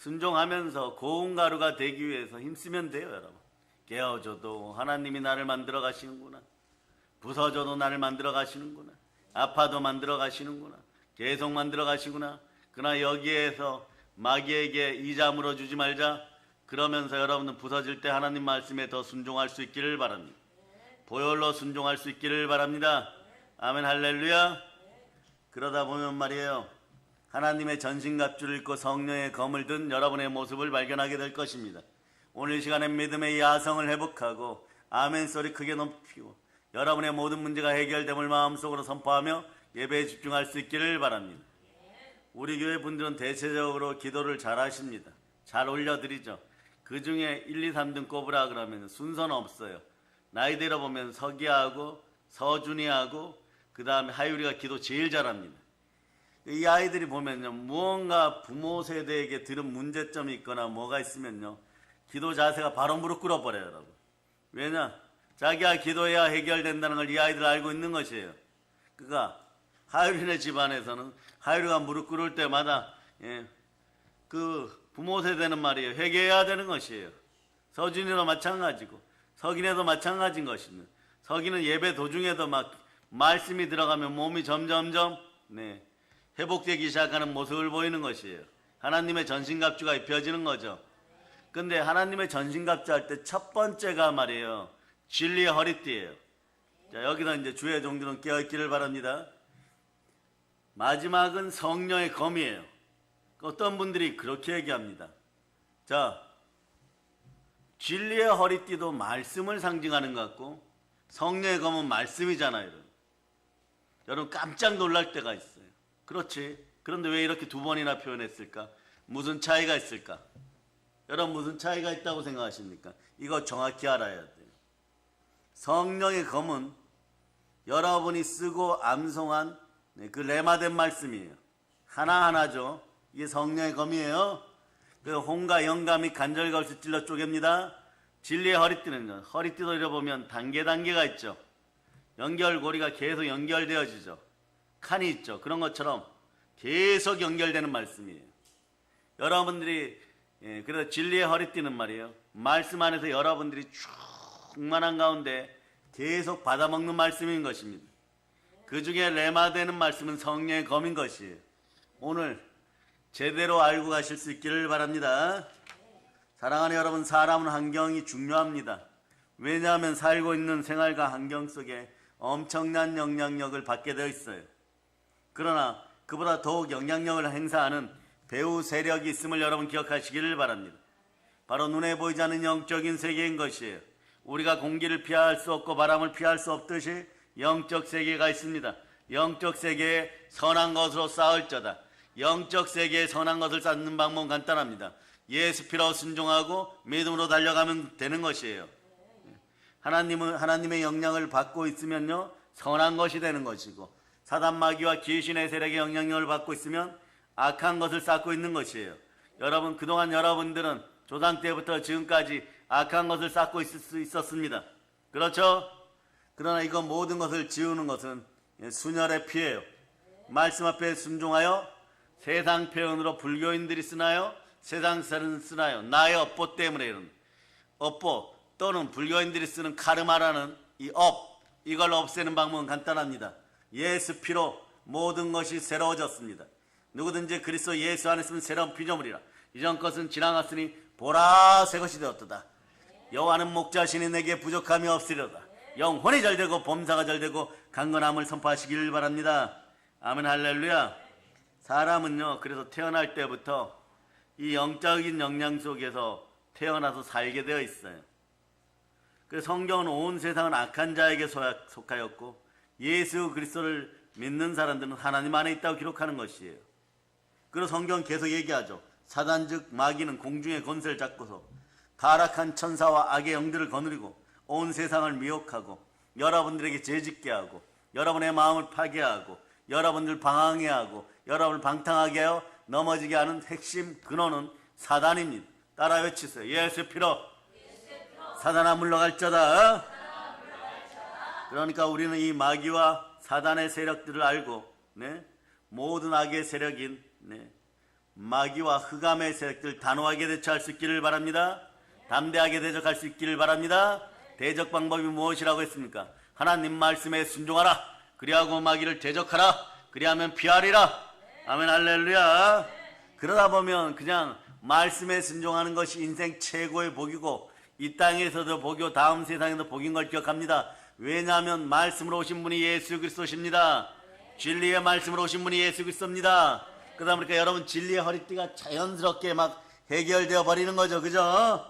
순종하면서 고운 가루가 되기 위해서 힘쓰면 돼요, 여러분. 깨어져도 하나님이 나를 만들어 가시는구나. 부서져도 나를 만들어 가시는구나. 아파도 만들어 가시는구나. 계속 만들어 가시구나. 그러나 여기에서 마귀에게 이자 물어주지 말자. 그러면서 여러분은 부서질 때 하나님 말씀에 더 순종할 수 있기를 바랍니다. 보혈로 순종할 수 있기를 바랍니다. 아멘, 할렐루야. 그러다 보면 말이에요, 하나님의 전신갑주를 입고 성령의 검을 든 여러분의 모습을 발견하게 될 것입니다. 오늘 이 시간에 믿음의 야성을 회복하고 아멘 소리 크게 높이고 여러분의 모든 문제가 해결됨을 마음속으로 선포하며 예배에 집중할 수 있기를 바랍니다. 우리 교회 분들은 대체적으로 기도를 잘 하십니다. 잘 올려드리죠. 그 중에 1, 2, 3등 꼽으라 그러면 순서는 없어요. 나이대로 보면 서기하고 서준이하고 그 다음에 하율이가 기도 제일 잘합니다. 이 아이들이 보면요, 무언가 부모 세대에게 들은 문제점이 있거나 뭐가 있으면요, 기도 자세가 바로 무릎 꿇어버려요, 여러분. 왜냐? 자기가 기도해야 해결된다는 걸 이 아이들 알고 있는 것이에요. 그러니까 하율이네 집안에서는 하율이가 무릎 꿇을 때마다 그 부모 세대는 말이에요, 회개해야 되는 것이에요. 서준이도 마찬가지고 서기네도 마찬가지인 것입니다. 서기는 예배 도중에도 막 말씀이 들어가면 몸이 점점점 회복되기 시작하는 모습을 보이는 것이에요. 하나님의 전신갑주가 입혀지는 거죠. 근데 하나님의 전신갑주 할 때 첫 번째가 말이에요, 진리의 허리띠예요. 자, 여기서 이제 주의 종들은 깨어있기를 바랍니다. 마지막은 성령의 검이에요. 어떤 분들이 그렇게 얘기합니다. 자, 진리의 허리띠도 말씀을 상징하는 것 같고 성령의 검은 말씀이잖아요. 여러분 깜짝 놀랄 때가 있어요. 그렇지. 그런데 왜 이렇게 두 번이나 표현했을까? 무슨 차이가 있을까? 여러분 무슨 차이가 있다고 생각하십니까? 이거 정확히 알아야 돼요. 성령의 검은 여러분이 쓰고 암송한 그 레마된 말씀이에요. 하나하나죠. 이게 성령의 검이에요. 그 홍과 영감이 간절것을 찔러 쪼갭니다. 진리의 허리띠는요, 허리띠도 잃어보면 단계가 있죠. 연결고리가 계속 연결되어지죠. 칸이 있죠. 그런 것처럼 계속 연결되는 말씀이에요. 여러분들이 그래서 진리의 허리띠는 말이에요, 말씀 안에서 여러분들이 충만한 가운데 계속 받아먹는 말씀인 것입니다. 그 중에 레마되는 말씀은 성령의 검인 것이에요. 오늘 제대로 알고 가실 수 있기를 바랍니다. 사랑하는 여러분, 사람은 환경이 중요합니다. 왜냐하면 살고 있는 생활과 환경 속에 엄청난 영향력을 받게 되어 있어요. 그러나 그보다 더욱 영향력을 행사하는 배후 세력이 있음을 여러분 기억하시기를 바랍니다. 바로 눈에 보이지 않는 영적인 세계인 것이에요. 우리가 공기를 피할 수 없고 바람을 피할 수 없듯이 영적 세계가 있습니다. 영적 세계에 선한 것으로 싸울저다. 영적 세계에 선한 것을 쌓는 방법은 간단합니다. 예수 피로 순종하고 믿음으로 달려가면 되는 것이에요. 하나님의 영향을 받고 있으면요, 선한 것이 되는 것이고, 사단 마귀와 귀신의 세력의 영향력을 받고 있으면 악한 것을 쌓고 있는 것이에요. 여러분, 그동안 여러분들은 조상 때부터 지금까지 악한 것을 쌓고 있을 수 있었습니다. 그렇죠? 그러나 이거 모든 것을 지우는 것은 순혈의 피예요. 말씀 앞에 순종하여 세상 표현으로 불교인들이 쓰나요? 세상 사람은 쓰나요? 나의 업보 때문에 이런 업보 또는 불교인들이 쓰는 카르마라는 이 이걸 없애는 방법은 간단합니다. 예수 피로 모든 것이 새로워졌습니다. 누구든지 그리스도 예수 안에 있으면 새로운 피조물이라. 이전 것은 지나갔으니 보라 새 것이 되었도다. 여호와는 목자시니 내게 부족함이 없으리로다. 영혼이 잘되고 범사가 잘되고 강건함을 선포하시길 바랍니다. 아멘, 할렐루야. 사람은요, 그래서 태어날 때부터 이 영적인 영향 속에서 태어나서 살게 되어 있어요. 그래서 성경은 온 세상은 악한 자에게 속하였고 예수 그리스도를 믿는 사람들은 하나님 안에 있다고 기록하는 것이에요. 그래서 성경은 계속 얘기하죠. 사단 즉 마귀는 공중의 권세를 잡고서 타락한 천사와 악의 영들을 거느리고 온 세상을 미혹하고 여러분들에게 죄짓게 하고 여러분의 마음을 파괴하고 여러분들 방황해 하고 여러분을 방탕하게 하여 넘어지게 하는 핵심 근원은 사단입니다. 따라 외치세요. 예수 피로 사단아 물러갈자다. 그러니까 우리는 이 마귀와 사단의 세력들을 알고 모든 악의 세력인 마귀와 흑암의 세력들 단호하게 대처할 수 있기를 바랍니다. 담대하게 대적할 수 있기를 바랍니다. 대적 방법이 무엇이라고 했습니까? 하나님 말씀에 순종하라. 그리하고 마귀를 대적하라. 그리하면 피하리라. 아멘 할렐루야. 그러다 보면 그냥 말씀에 순종하는 것이 인생 최고의 복이고 이 땅에서도 복이고 다음 세상에도 복인 걸 기억합니다. 왜냐하면 말씀으로 오신 분이 예수 그리스도십니다. 진리의 말씀으로 오신 분이 예수 그리스도입니다. 그러다 보니까 여러분 진리의 허리띠가 자연스럽게 막 해결되어 버리는 거죠. 그죠?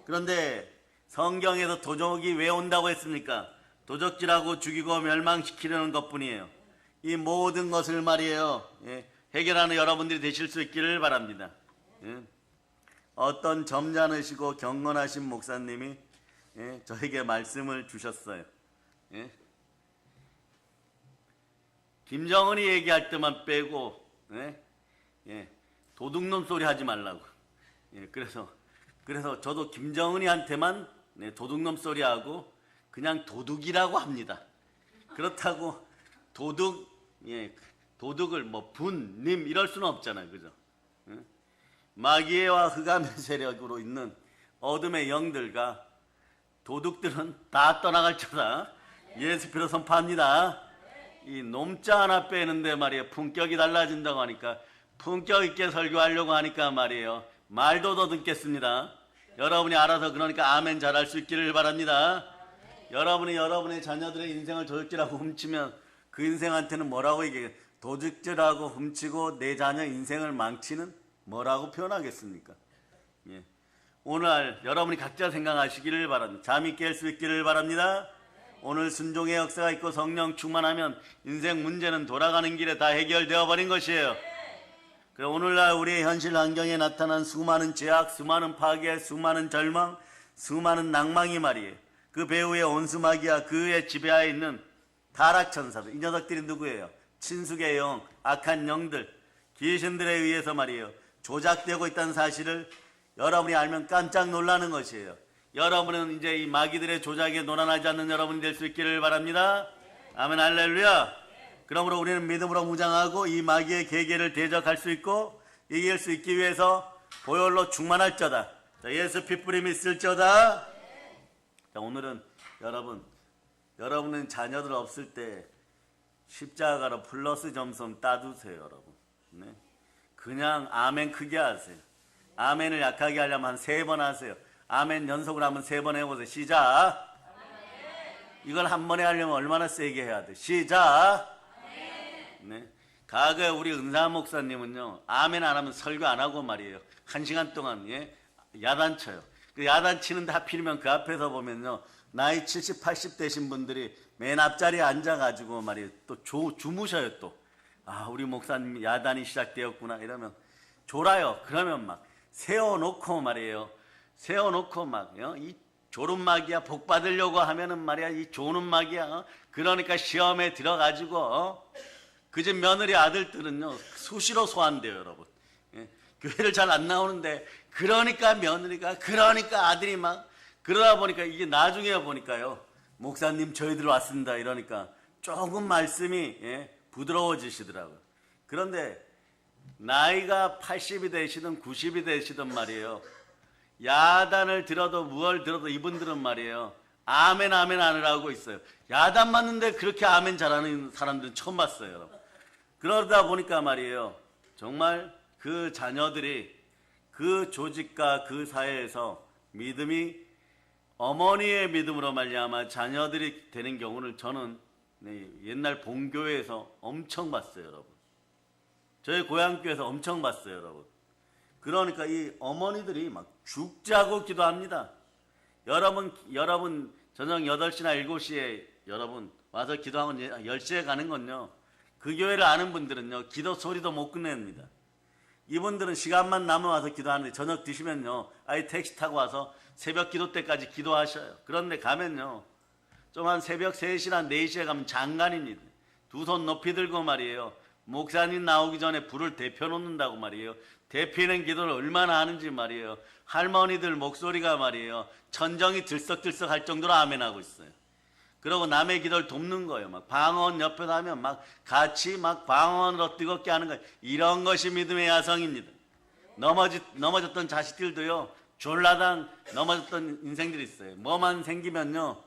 그런데 성경에서 도적이 왜 온다고 했습니까? 도적질하고 죽이고 멸망시키려는 것뿐이에요. 이 모든 것을 말이에요. 해결하는 여러분들이 되실 수 있기를 바랍니다. 어떤 점잖으시고 경건하신 목사님이 저에게 말씀을 주셨어요. 김정은이 얘기할 때만 빼고 도둑놈 소리 하지 말라고. 그래서 저도 김정은이한테만 도둑놈 소리 하고 그냥 도둑이라고 합니다. 그렇다고 도둑을 뭐 님 이럴 수는 없잖아요. 그죠? 마귀와 흑암의 세력으로 있는 어둠의 영들과 도둑들은 다 떠나갈지어다. 예수 피로 선포합니다. 이 놈자 하나 빼는데 말이에요. 품격이 달라진다고 하니까 품격 있게 설교하려고 하니까 말이에요. 말도 더듬겠습니다. 여러분이 알아서 그러니까 아멘 잘할 수 있기를 바랍니다. 여러분이 여러분의 자녀들의 인생을 도둑질하고 훔치면 그 인생한테는 뭐라고 얘기해요? 도둑질하고 훔치고 내 자녀 인생을 망치는 뭐라고 표현하겠습니까? 오늘 여러분이 각자 생각하시기를 바랍니다. 잠이 깰 수 있기를 바랍니다. 오늘 순종의 역사가 있고 성령 충만하면 인생 문제는 돌아가는 길에 다 해결되어 버린 것이에요. 오늘날 우리의 현실 환경에 나타난 수많은 죄악, 수많은 파괴, 수많은 절망, 수많은 낭망이 말이에요. 그 배후의 온수마귀와 그의 지배하에 있는 타락천사들, 이 녀석들이 누구예요? 친숙의 영, 악한 영들, 귀신들에 의해서 말이에요. 조작되고 있다는 사실을 여러분이 알면 깜짝 놀라는 것이에요. 여러분은 이제 이 마귀들의 조작에 노란하지 않는 여러분이 될 수 있기를 바랍니다. 아멘 할렐루야. 그러므로 우리는 믿음으로 무장하고 이 마귀의 계계를 대적할 수 있고 이길 수 있기 위해서 보혈로 충만할저다. 예수 핏부림이 있을저다. 오늘은 여러분은 자녀들 없을 때 십자가로 플러스 점수 따두세요. 여러분. 그냥 아멘 크게 하세요. 아멘을 약하게 하려면 한 3번 하세요. 아멘 연속으로 한번 3번 해보세요. 시작. 이걸 한 번에 하려면 얼마나 세게 해야 돼? 시작. 과거에 우리 은사 목사님은요, 아멘 안 하면 설교 안 하고 말이에요. 1시간 동안 야단쳐요. 그 야단치는데 하필이면 그 앞에서 보면요, 나이 70, 80 되신 분들이 맨 앞자리에 앉아가지고 말이에요. 또 주무셔요 또. 아, 우리 목사님 야단이 시작되었구나 이러면 졸아요. 그러면 막 세워놓고 말이에요. 세워놓고 막 이 졸음막이야. 복 받으려고 하면은 말이야 이 졸음막이야. 그러니까 시험에 들어가지고 그집 며느리 아들들은요 수시로 소환돼요. 여러분. 교회를 잘 안 나오는데 그러니까 며느리가 그러니까 아들이 막 그러다 보니까 이게 나중에 보니까요 목사님 저희들 왔습니다 이러니까 조금 말씀이 부드러워지시더라고요. 그런데 나이가 80이 되시든 90이 되시든 말이에요. 야단을 들어도 무얼 들어도 이분들은 말이에요. 아멘 아멘 하느라고 있어요. 야단 맞는데 그렇게 아멘 잘하는 사람들은 처음 봤어요. 여러분. 그러다 보니까 말이에요. 정말 그 자녀들이 그 조직과 그 사회에서 믿음이 어머니의 믿음으로 말미암아 자녀들이 되는 경우를 저는 옛날 본교회에서 엄청 봤어요. 여러분. 저희 고향교회에서 엄청 봤어요. 여러분. 그러니까 이 어머니들이 막 죽자고 기도합니다. 여러분 저녁 8시나 7시에 여러분 와서 기도하고 10시에 가는 건요. 그 교회를 아는 분들은요. 기도 소리도 못 끝냅니다. 이분들은 시간만 남아 와서 기도하는데 저녁 드시면요. 아예 택시 타고 와서 새벽 기도 때까지 기도하셔요. 그런데 가면요. 좀 한 새벽 3시나 4시에 가면 장관입니다. 2손 높이 들고 말이에요. 목사님 나오기 전에 불을 데펴 놓는다고 말이에요. 데피는 기도를 얼마나 하는지 말이에요. 할머니들 목소리가 말이에요. 천정이 들썩들썩 할 정도로 아멘하고 있어요. 그러고 남의 기도를 돕는 거예요. 막 방언 옆에서 하면 막 같이 막 방언으로 뜨겁게 하는 거예요. 이런 것이 믿음의 야성입니다. 넘어졌던 자식들도요, 졸라당 넘어졌던 인생들이 있어요. 뭐만 생기면요,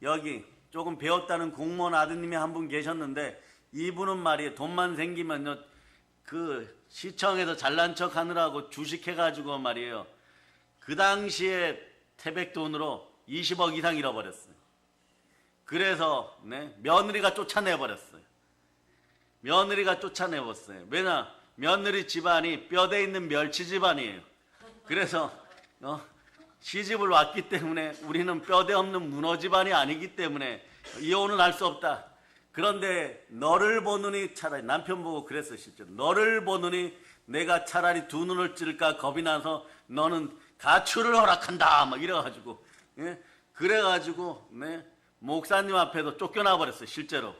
여기 조금 배웠다는 공무원 아드님이 한 분 계셨는데, 이분은 말이에요, 돈만 생기면요, 그 시청에서 잘난 척 하느라고 주식해가지고 말이에요, 그 당시에 태백돈으로 20억 이상 잃어버렸어요. 그래서 며느리가 쫓아내버렸어요. 며느리가 쫓아내버렸어요. 왜냐? 며느리 집안이 뼈대 있는 멸치 집안이에요. 그래서 시집을 왔기 때문에 우리는 뼈대 없는 문어 집안이 아니기 때문에 이혼은 할 수 없다. 그런데 너를 보느니, 차라리 남편 보고 그랬어. 실제로 너를 보느니 내가 차라리 두 눈을 찔까 겁이 나서 너는 가출을 허락한다 막 이래가지고, 그래가지고 목사님 앞에도 쫓겨나 버렸어요. 실제로.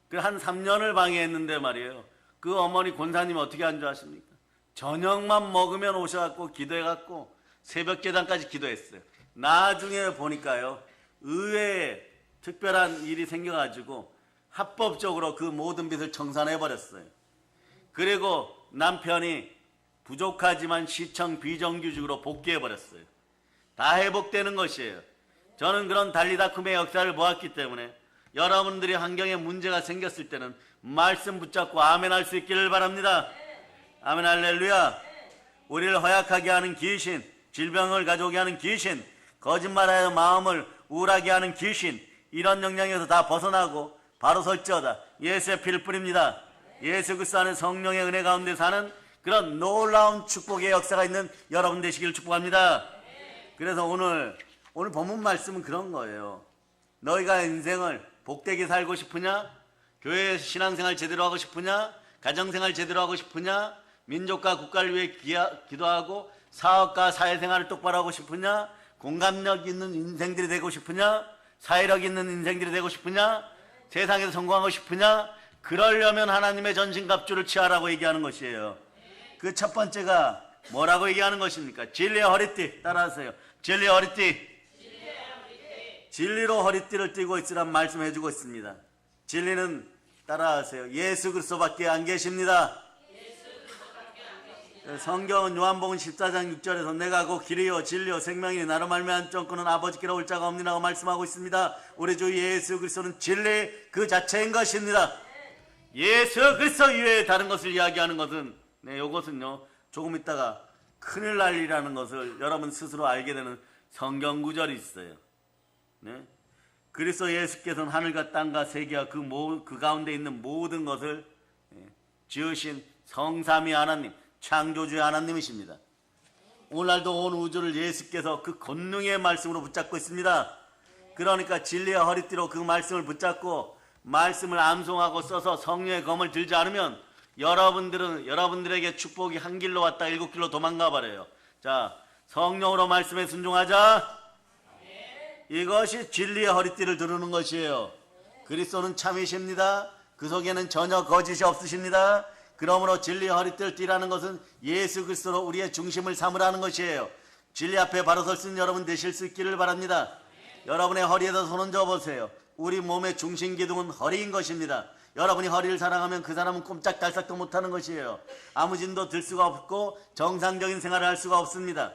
그 한 3년을 방해했는데 말이에요, 그 어머니 권사님 어떻게 한 줄 아십니까? 저녁만 먹으면 오셔갖고 기도해갖고 새벽 계단까지 기도했어요. 나중에 보니까요, 의외에 특별한 일이 생겨가지고 합법적으로 그 모든 빚을 청산해버렸어요. 그리고 남편이 부족하지만 시청 비정규직으로 복귀해버렸어요. 다 회복되는 것이에요. 저는 그런 달리다쿰의 역사를 보았기 때문에 여러분들이 환경에 문제가 생겼을 때는 말씀 붙잡고 아멘 할 수 있기를 바랍니다. 아멘 할렐루야. 우리를 허약하게 하는 귀신, 질병을 가져오게 하는 귀신, 거짓말하여 마음을 우울하게 하는 귀신, 이런 영향에서 다 벗어나고 바로 설지어다. 예수의 피를 뿌립니다. 예수 그리스도 안에 성령의 은혜 가운데 사는 그런 놀라운 축복의 역사가 있는 여러분 되시기를 축복합니다. 그래서 오늘 본문 말씀은 그런 거예요. 너희가 인생을 복되게 살고 싶으냐? 교회 신앙생활 제대로 하고 싶으냐? 가정생활 제대로 하고 싶으냐? 민족과 국가를 위해 기도하고 사업과 사회생활을 똑바로 하고 싶으냐? 공감력 있는 인생들이 되고 싶으냐? 사회력 있는 인생들이 되고 싶으냐? 세상에서 성공하고 싶으냐? 그러려면 하나님의 전신갑주를 취하라고 얘기하는 것이에요. 그 첫 번째가 뭐라고 얘기하는 것입니까? 진리의 허리띠. 따라하세요. 진리의 허리띠. 진리로 허리띠를 띠고 있으란 말씀해주고 있습니다. 진리는 따라하세요. 예수 그리스도밖에 안 계십니다. 성경은 요한복음 14장 6절에서 내가 곧 길이요 진리요 생명이니 나로 말미암아 쫓고는 아버지께로 올 자가 없느니라고 말씀하고 있습니다. 우리 주 예수 그리스도는 진리 그 자체인 것입니다. 예수 그리스도 이외에 다른 것을 이야기하는 것은 이것은요 조금 있다가 큰일 날 일이라는 것을 여러분 스스로 알게 되는 성경 구절이 있어요. 그리스도 예수께서는 하늘과 땅과 세계와 그 가운데 있는 모든 것을 지으신 성삼위 하나님, 창조주의 하나님이십니다. 오늘날도 온 우주를 예수께서 그 권능의 말씀으로 붙잡고 있습니다. 그러니까 진리의 허리띠로 그 말씀을 붙잡고 말씀을 암송하고 써서 성령의 검을 들지 않으면 여러분들에게 축복이 한 길로 왔다 7길로 도망가 버려요. 자, 성령으로 말씀에 순종하자. 이것이 진리의 허리띠를 두르는 것이에요. 그리스도는 참이십니다. 그 속에는 전혀 거짓이 없으십니다. 그러므로 진리의 허리띠를 띠라는 것은 예수 그리스도로 우리의 중심을 삼으라는 것이에요. 진리 앞에 바로 설 수 있는 여러분 되실 수 있기를 바랍니다. 여러분의 허리에다 손 얹어 보세요. 우리 몸의 중심 기둥은 허리인 것입니다. 여러분이 허리를 사랑하면 그 사람은 꼼짝달싹도 못하는 것이에요. 아무 짐도 들 수가 없고 정상적인 생활을 할 수가 없습니다.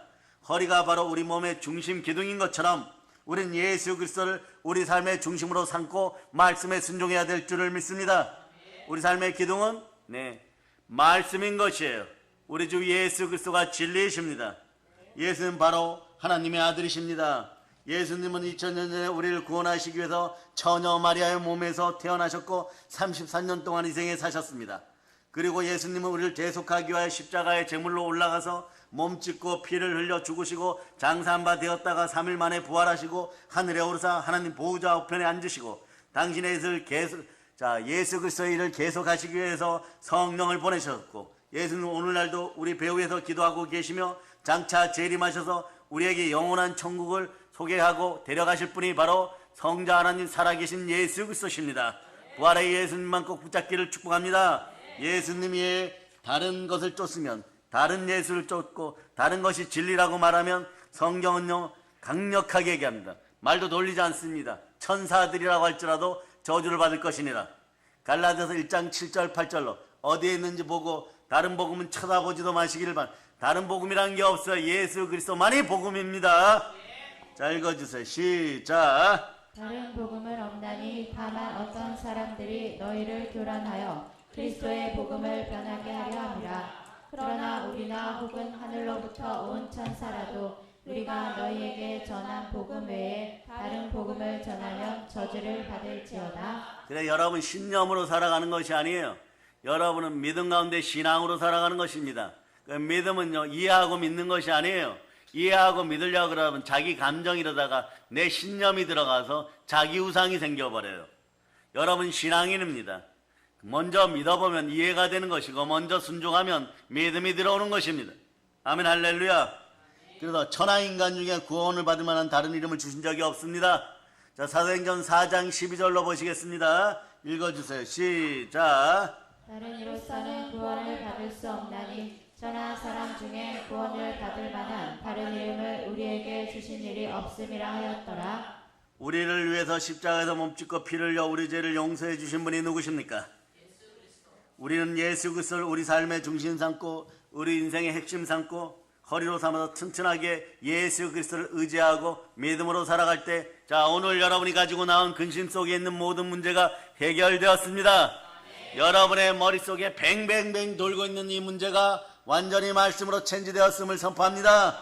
허리가 바로 우리 몸의 중심 기둥인 것처럼 우린 예수 그리스도를 우리 삶의 중심으로 삼고 말씀에 순종해야 될 줄을 믿습니다. 우리 삶의 기둥은 말씀인 것이에요. 우리 주 예수 그리스도가 진리이십니다. 예수는 바로 하나님의 아들이십니다. 예수님은 2000년 전에 우리를 구원하시기 위해서 처녀 마리아의 몸에서 태어나셨고 33년 동안 이 생에 사셨습니다. 그리고 예수님은 우리를 대속하기 위하여 십자가의 제물로 올라가서 몸 찢고 피를 흘려 죽으시고 장사한 바 되었다가 3일 만에 부활하시고 하늘에 오르사 하나님 보호자 우편에 앉으시고 당신의 일을 예수 그리스도의 일을 계속하시기 위해서 성령을 보내셨고 예수는 오늘날도 우리 배후에서 기도하고 계시며 장차 재림하셔서 우리에게 영원한 천국을 소개하고 데려가실 분이 바로 성자 하나님 살아계신 예수 그리스도십니다. 부활의 예수님만 꼭 붙잡기를 축복합니다. 예수님이 다른 것을 쫓으면 다른 예수를 쫓고 다른 것이 진리라고 말하면 성경은요 강력하게 얘기합니다. 말도 돌리지 않습니다. 천사들이라고 할지라도 저주를 받을 것이니라. 갈라디아서 1장 7절 8절로 어디에 있는지 보고 다른 복음은 쳐다보지도 마시기를 바랍니다. 다른 복음이란 게 없어요. 예수 그리스도만이 복음입니다. 자, 읽어주세요. 시작. 다른 복음은 없나니 다만 어떤 사람들이 너희를 교란하여 그리스도의 복음을 변하게 하려 함이라. 그러나 우리나 혹은 하늘로부터 온 천사라도 우리가 너희에게 전한 복음 외에 다른 복음을 전하면 저주를 받을지어다. 그래, 여러분 신념으로 살아가는 것이 아니에요. 여러분은 믿음 가운데 신앙으로 살아가는 것입니다. 그 믿음은요, 이해하고 믿는 것이 아니에요. 이해하고 믿으려고 그러면 자기 감정이러다가 내 신념이 들어가서 자기 우상이 생겨버려요. 여러분 신앙인입니다. 먼저 믿어보면 이해가 되는 것이고 먼저 순종하면 믿음이 들어오는 것입니다. 아멘, 할렐루야. 그래서 천하인간 중에 구원을 받을 만한 다른 이름을 주신 적이 없습니다. 자, 사도행전 4장 12절로 보시겠습니다. 읽어주세요. 시작. 다른 이로서는 구원을 받을 수 없나니 천하 사람 중에 구원을 받을 만한 다른 이름을 우리에게 주신 일이 없음이라 하였더라. 우리를 위해서 십자가에서 몸짓고 피를 흘려 우리 죄를 용서해 주신 분이 누구십니까? 우리는 예수 그리스도를 우리 삶의 중심 삼고 우리 인생의 핵심 삼고 허리로 삼아서 튼튼하게 예수 그리스도를 의지하고 믿음으로 살아갈 때, 자, 오늘 여러분이 가지고 나온 근심 속에 있는 모든 문제가 해결되었습니다. 여러분의 머릿속에 뱅뱅뱅 돌고 있는 이 문제가 완전히 말씀으로 체인지되었음을 선포합니다.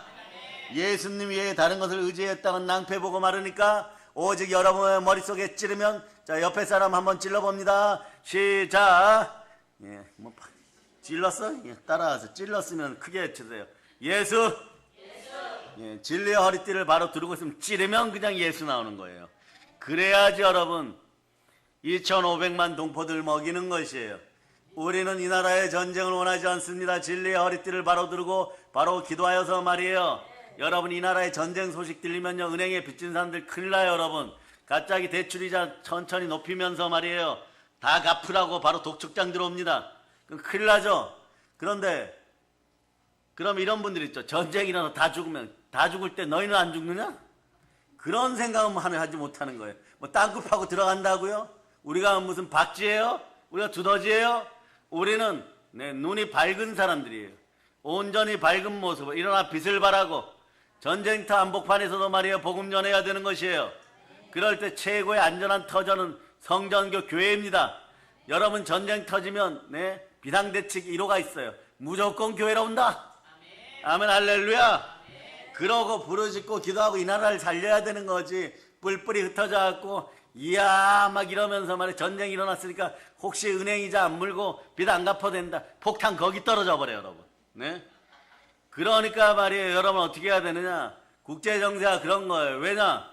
예수님 외에 다른 것을 의지했다는 낭패 보고 마르니까 오직 여러분의 머릿속에 찌르면, 자, 옆에 사람 한번 찔러봅니다. 시작. 예, 뭐 찔렀어? 예, 따라와서 찔렀으면 크게 외쳐세요. 예수. 예, 진리의 허리띠를 바로 두르고 있으면 찌르면 그냥 예수 나오는 거예요. 그래야지 여러분 2,500만 동포들 먹이는 것이에요. 우리는 이 나라의 전쟁을 원하지 않습니다. 진리의 허리띠를 바로 두르고 바로 기도하여서 말이에요. 여러분 이 나라의 전쟁 소식 들리면요, 은행에 빚진 사람들 큰일 나요. 여러분 갑자기 대출이자 천천히 높이면서 말이에요, 다 갚으라고 바로 독촉장 들어옵니다. 그럼 큰일 나죠. 그런데 그럼 이런 분들 있죠. 전쟁이 일어나서 다 죽으면, 다 죽을 때 너희는 안 죽느냐? 그런 생각은 하지 못하는 거예요. 뭐 땅굴 파고 들어간다고요? 우리가 무슨 박쥐예요? 우리가 두더지예요? 우리는 눈이 밝은 사람들이에요. 온전히 밝은 모습을 일어나 빛을 발하고 전쟁터 한복판에서도 말이에요, 복음 전해야 되는 것이에요. 그럴 때 최고의 안전한 터전은 성전교 교회입니다. 여러분 전쟁 터지면 비상대책 1호가 있어요. 무조건 교회로 온다. 아멘, 할렐루야. 그러고 부르짖고 기도하고 이 나라를 살려야 되는 거지. 뿔뿔이 흩어져 갖고 이야 막 이러면서 말이야, 전쟁이 일어났으니까 혹시 은행이자 안 물고 빚 안 갚아도 된다. 폭탄 거기 떨어져 버려요, 여러분. 네? 그러니까 말이에요, 여러분 어떻게 해야 되느냐? 국제정세가 그런 거예요. 왜냐?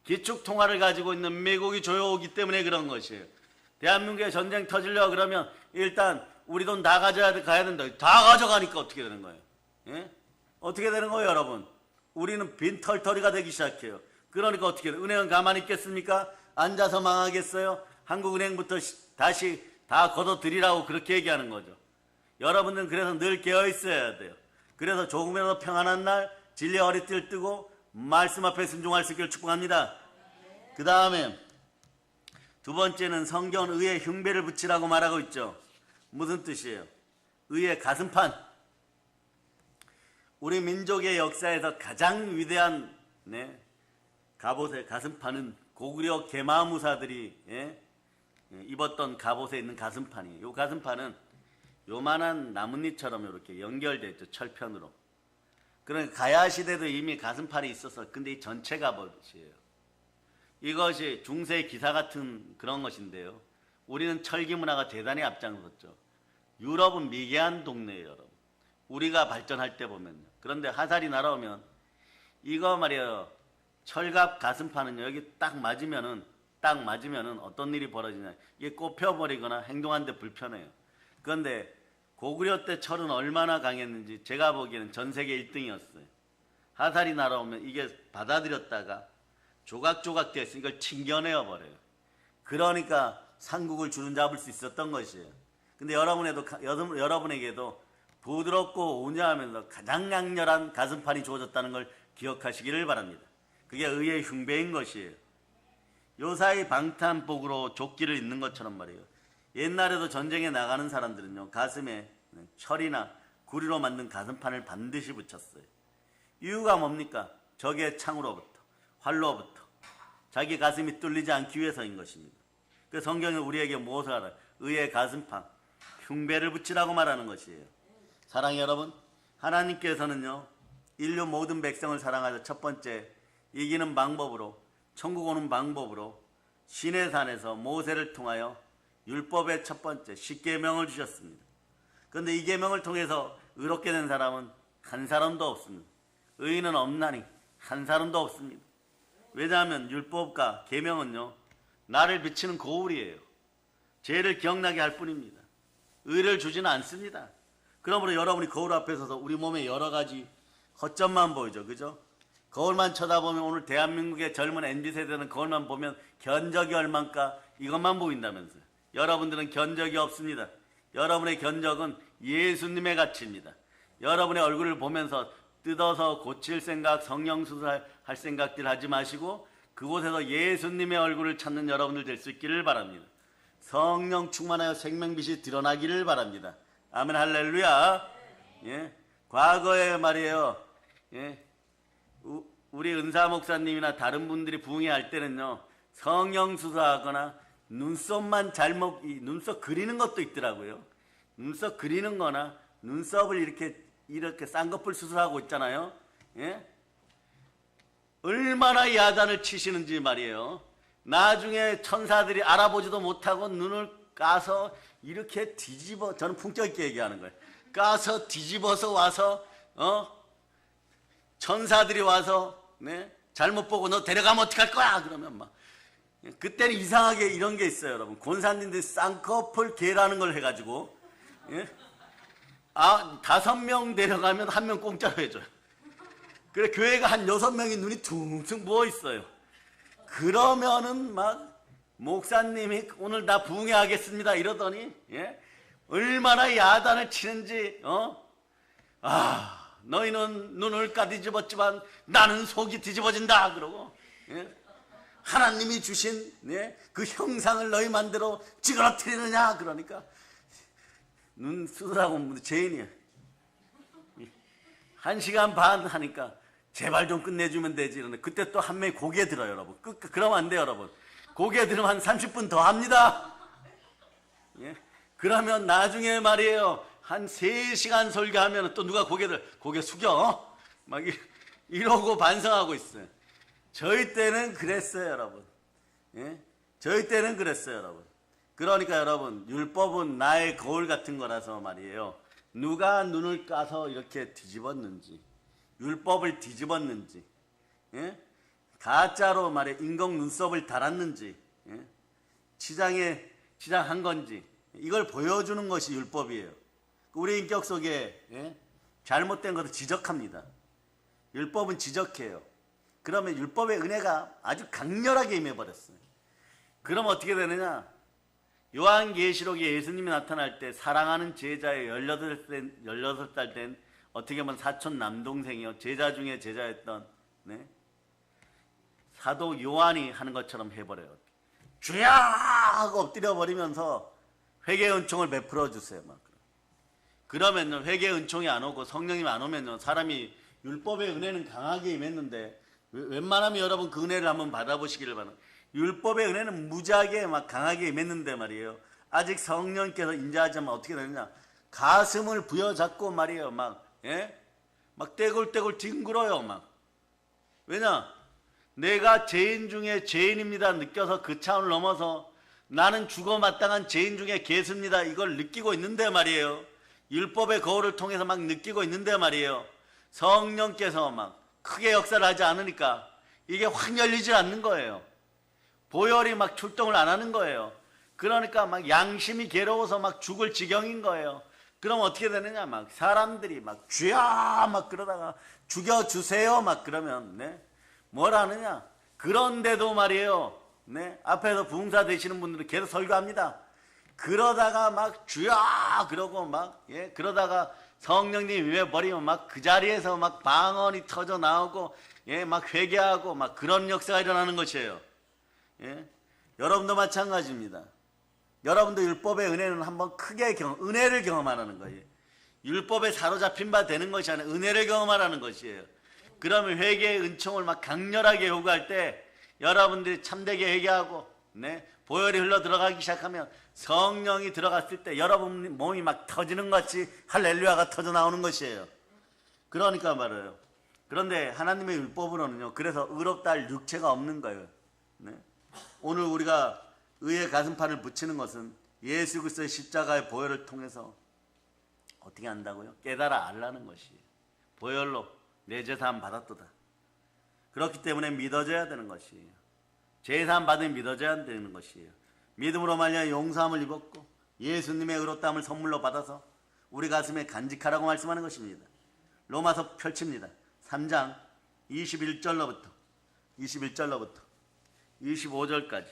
기축통화를 가지고 있는 미국이 조여오기 때문에 그런 것이에요. 대한민국에 전쟁 터지려고 그러면 일단 우리 돈 다 가야 된다. 다 가져가니까 어떻게 되는 거예요? 예? 어떻게 되는 거예요, 여러분? 우리는 빈털터리가 되기 시작해요. 그러니까 어떻게 돼요? 은행은 가만히 있겠습니까? 앉아서 망하겠어요? 한국은행부터 다시 다 걷어들이라고 그렇게 얘기하는 거죠. 여러분들은 그래서 늘 깨어 있어야 돼요. 그래서 조금이라도 평안한 날 진리의 허리띠를 뜨고 말씀 앞에 순종할 수 있기를 축복합니다. 그 다음에 두 번째는 성경은 의에 흉배를 붙이라고 말하고 있죠. 무슨 뜻이에요? 의의 가슴판. 우리 민족의 역사에서 가장 위대한 갑옷의 가슴판은 고구려 계마무사들이 입었던 갑옷에 있는 가슴판이에요. 이 가슴판은 요만한 나뭇잎처럼 이렇게 연결되어 있죠. 철편으로. 그러니까 가야 시대도 이미 가슴판이 있어서, 근데 이 전체 갑옷이에요. 이것이 중세 기사 같은 그런 것인데요. 우리는 철기 문화가 대단히 앞장섰죠. 유럽은 미개한 동네예요, 여러분. 우리가 발전할 때 보면요. 그런데 화살이 날아오면 이거 말이에요. 철갑 가슴판은 여기 딱 맞으면은 어떤 일이 벌어지냐. 이게 꼽혀버리거나 행동하는데 불편해요. 그런데 고구려 때 철은 얼마나 강했는지 제가 보기에는 전 세계 1등이었어요. 화살이 날아오면 이게 받아들였다가 조각조각 돼서 이걸 튕겨내어 버려요. 그러니까 삼국을 주름잡을 수 있었던 것이에요. 근데 여러분에게도 부드럽고 온유하면서 가장 강렬한 가슴판이 주어졌다는 걸 기억하시기를 바랍니다. 그게 의의 흉배인 것이에요. 요사이 방탄복으로 조끼를 입는 것처럼 말이에요. 옛날에도 전쟁에 나가는 사람들은요, 가슴에 철이나 구리로 만든 가슴판을 반드시 붙였어요. 이유가 뭡니까? 적의 창으로부터, 활로부터 자기 가슴이 뚫리지 않기 위해서인 것입니다. 그 성경은 우리에게 무엇을 알아요? 의의 가슴판, 흉배를 붙이라고 말하는 것이에요. 사랑해 여러분, 하나님께서는요, 인류 모든 백성을 사랑하셔 첫 번째 이기는 방법으로, 천국 오는 방법으로 시내산에서 모세를 통하여 율법의 첫 번째 십계명을 주셨습니다. 그런데 이 계명을 통해서 의롭게 된 사람은 한 사람도 없습니다. 의인은 없나니 한 사람도 없습니다. 왜냐하면 율법과 계명은요, 나를 비치는 거울이에요. 죄를 기억나게 할 뿐입니다. 의를 주지는 않습니다. 그러므로 여러분이 거울 앞에 서서 우리 몸에 여러 가지 허점만 보이죠. 그죠? 거울만 쳐다보면 오늘 대한민국의 젊은 MZ세대는 거울만 보면 견적이 얼만가 이것만 보인다면서요. 여러분들은 견적이 없습니다. 여러분의 견적은 예수님의 가치입니다. 여러분의 얼굴을 보면서 뜯어서 고칠 생각, 성령수술할 생각들 하지 마시고 그곳에서 예수님의 얼굴을 찾는 여러분들 될 수 있기를 바랍니다. 성령 충만하여 생명빛이 드러나기를 바랍니다. 아멘 할렐루야. 예. 과거에 말이에요. 예. 우리 은사 목사님이나 다른 분들이 부흥회 때는요, 성령 수사하거나 눈썹만 잘못, 눈썹 그리는 것도 있더라고요. 눈썹 그리는 거나 눈썹을 이렇게 쌍꺼풀 수술하고 있잖아요. 예? 얼마나 야단을 치시는지 말이에요. 나중에 천사들이 알아보지도 못하고 눈을 까서 이렇게 뒤집어, 저는 품격 있게 얘기하는 거예요. 까서 뒤집어서 와서, 천사들이 와서, 네? 잘못 보고 너 데려가면 어떡할 거야? 그러면 막. 그때는 이상하게 이런 게 있어요, 여러분. 권사님들이 쌍꺼풀 개라는 걸 해가지고, 예? 5명 데려가면 1명 공짜로 해줘요. 그래, 교회가 한 6명이 눈이 퉁퉁 부어 있어요. 그러면은 막, 목사님이 오늘 나 부흥회 하겠습니다. 이러더니, 예? 얼마나 야단을 치는지, 너희는 눈을 까뒤집었지만 나는 속이 뒤집어진다. 그러고, 예? 하나님이 주신, 예? 그 형상을 너희 만대로 찌그러뜨리느냐. 그러니까, 눈 수술하고 죄인이야. 1시간 반 하니까 제발 좀 끝내주면 되지. 이러는데 그때 또 한 명이 고개 들어요, 여러분. 그러면 안 돼요, 여러분. 고개 들으면 한 30분 더 합니다. 예? 그러면 나중에 말이에요. 한 3시간 설교하면 또 누가 고개 숙여. 막 이러고 반성하고 있어요. 저희 때는 그랬어요, 여러분. 예? 저희 때는 그랬어요, 여러분. 그러니까 여러분, 율법은 나의 거울 같은 거라서 말이에요. 누가 눈을 까서 이렇게 뒤집었는지, 율법을 뒤집었는지, 예? 가짜로 말해 인공 눈썹을 달았는지, 예? 치장한 건지, 이걸 보여주는 것이 율법이에요. 우리 인격 속에, 예? 잘못된 것을 지적합니다. 율법은 지적해요. 그러면 율법의 은혜가 아주 강렬하게 임해버렸어요. 그럼 어떻게 되느냐? 요한계시록에 예수님이 나타날 때 사랑하는 제자의 16살 된 어떻게 보면 사촌 남동생이요. 제자 중에 제자였던, 네? 사도 요한이 하는 것처럼 해버려요. 주야! 하고 엎드려버리면서 회개의 은총을 베풀어 주세요. 막. 그러면요, 회개의 은총이 안 오고 성령님이 안 오면요, 사람이 율법의 은혜는 강하게 임했는데, 웬만하면 여러분 그 은혜를 한번 받아보시기를 바랍니다. 율법의 은혜는 무지하게 막 강하게 임했는데 말이에요. 아직 성령께서 인자하자면 어떻게 되느냐? 가슴을 부여잡고 말이에요. 막, 예? 막 떼굴떼굴 뒹굴어요. 막. 왜냐? 내가 죄인 중에 죄인입니다. 느껴서 그 차원을 넘어서 나는 죽어 마땅한 죄인 중에 개수입니다. 이걸 느끼고 있는데 말이에요. 율법의 거울을 통해서 막 느끼고 있는데 말이에요. 성령께서 막 크게 역사를 하지 않으니까 이게 확 열리지 않는 거예요. 보혈이 막 출동을 안 하는 거예요. 그러니까 막 양심이 괴로워서 막 죽을 지경인 거예요. 그럼 어떻게 되느냐? 막 사람들이 막 주야! 막 그러다가 죽여주세요! 막 그러면, 네? 뭘 하느냐? 그런데도 말이에요. 네? 앞에서 부흥사 되시는 분들은 계속 설교합니다. 그러다가 막 주야! 그러고 막, 예? 그러다가 성령님 임해버리면 막 그 자리에서 막 방언이 터져 나오고, 예? 막 회개하고 막 그런 역사가 일어나는 것이에요. 예? 여러분도 마찬가지입니다. 여러분도 율법의 은혜는 한번 크게 은혜를 경험하라는 거예요. 율법에 사로잡힌 바 되는 것이 아니라 은혜를 경험하라는 것이에요. 그러면 회개의 은총을 막 강렬하게 요구할 때 여러분들이 참되게 회개하고 보혈이 흘러 들어가기 시작하면 성령이 들어갔을 때 여러분 몸이 막 터지는 것 같이 할렐루야가 터져 나오는 것이에요. 그러니까 말이에요. 그런데 하나님의 율법으로는요, 그래서 의롭다 할 육체가 없는 거예요. 오늘 우리가 의의 가슴판을 붙이는 것은 예수 그리스도의 십자가의 보혈을 통해서 어떻게 한다고요? 깨달아 알라는 것이에요. 보혈로 내 죄사함 받았도다. 그렇기 때문에 믿어져야 되는 것이에요. 죄사함 받으면 믿어져야 되는 것이에요. 믿음으로 말미암아 용서함을 입었고 예수님의 의롭다함을 선물로 받아서 우리 가슴에 간직하라고 말씀하는 것입니다. 로마서 펼칩니다. 3장 21절로부터 25절까지.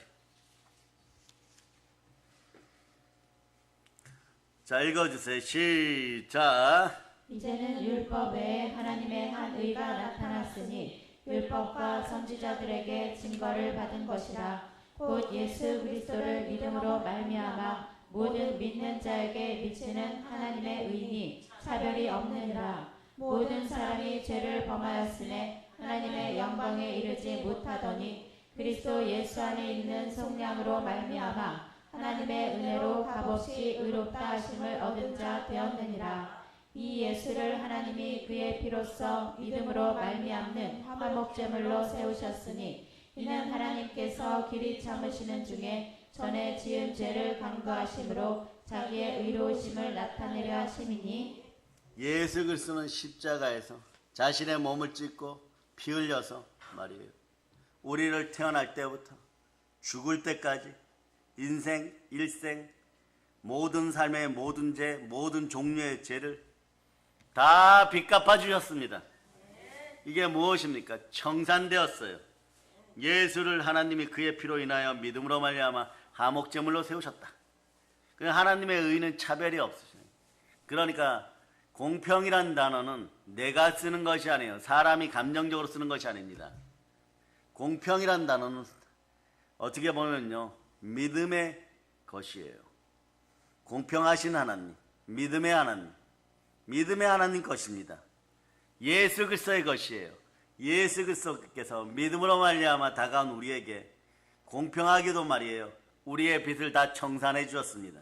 자, 읽어주세요. 시작. 이제는 율법 외에 하나님의 한 의가 나타났으니 율법과 선지자들에게 증거를 받은 것이라. 곧 예수 그리스도를 믿음으로 말미암아 모든 믿는 자에게 미치는 하나님의 의니 차별이 없느니라. 모든 사람이 죄를 범하였음에 하나님의 영광에 이르지 못하더니 그리스도 예수 안에 있는 성령으로 말미암아 하나님의 은혜로 값없이 의롭다 하심을 얻은 자 되었느니라. 이 예수를 하나님이 그의 피로써 믿음으로 말미암는 화목제물로 세우셨으니 이는 하나님께서 길이 참으시는 중에 전에 지은 죄를 간구하심으로 자기의 의로우심을 나타내려 하심이니. 예수 그리스도는 십자가에서 자신의 몸을 찢고 피 흘려서 말이에요, 우리를 태어날 때부터 죽을 때까지 인생, 일생, 모든 삶의 모든 죄, 모든 종류의 죄를 다 빚갚아 주셨습니다. 이게 무엇입니까? 청산되었어요. 예수를 하나님이 그의 피로 인하여 믿음으로 말미암아 화목제물로 세우셨다. 하나님의 의는 차별이 없으셔요. 그러니까 공평이란 단어는 내가 쓰는 것이 아니에요. 사람이 감정적으로 쓰는 것이 아닙니다. 공평이란 단어는 어떻게 보면요, 믿음의 것이에요. 공평하신 하나님, 믿음의 하나님 것입니다. 예수 그리스도의 것이에요. 예수 그리스도께서 믿음으로 말미암아 다가온 우리에게 공평하게도 말이에요, 우리의 빚을 다 청산해 주었습니다.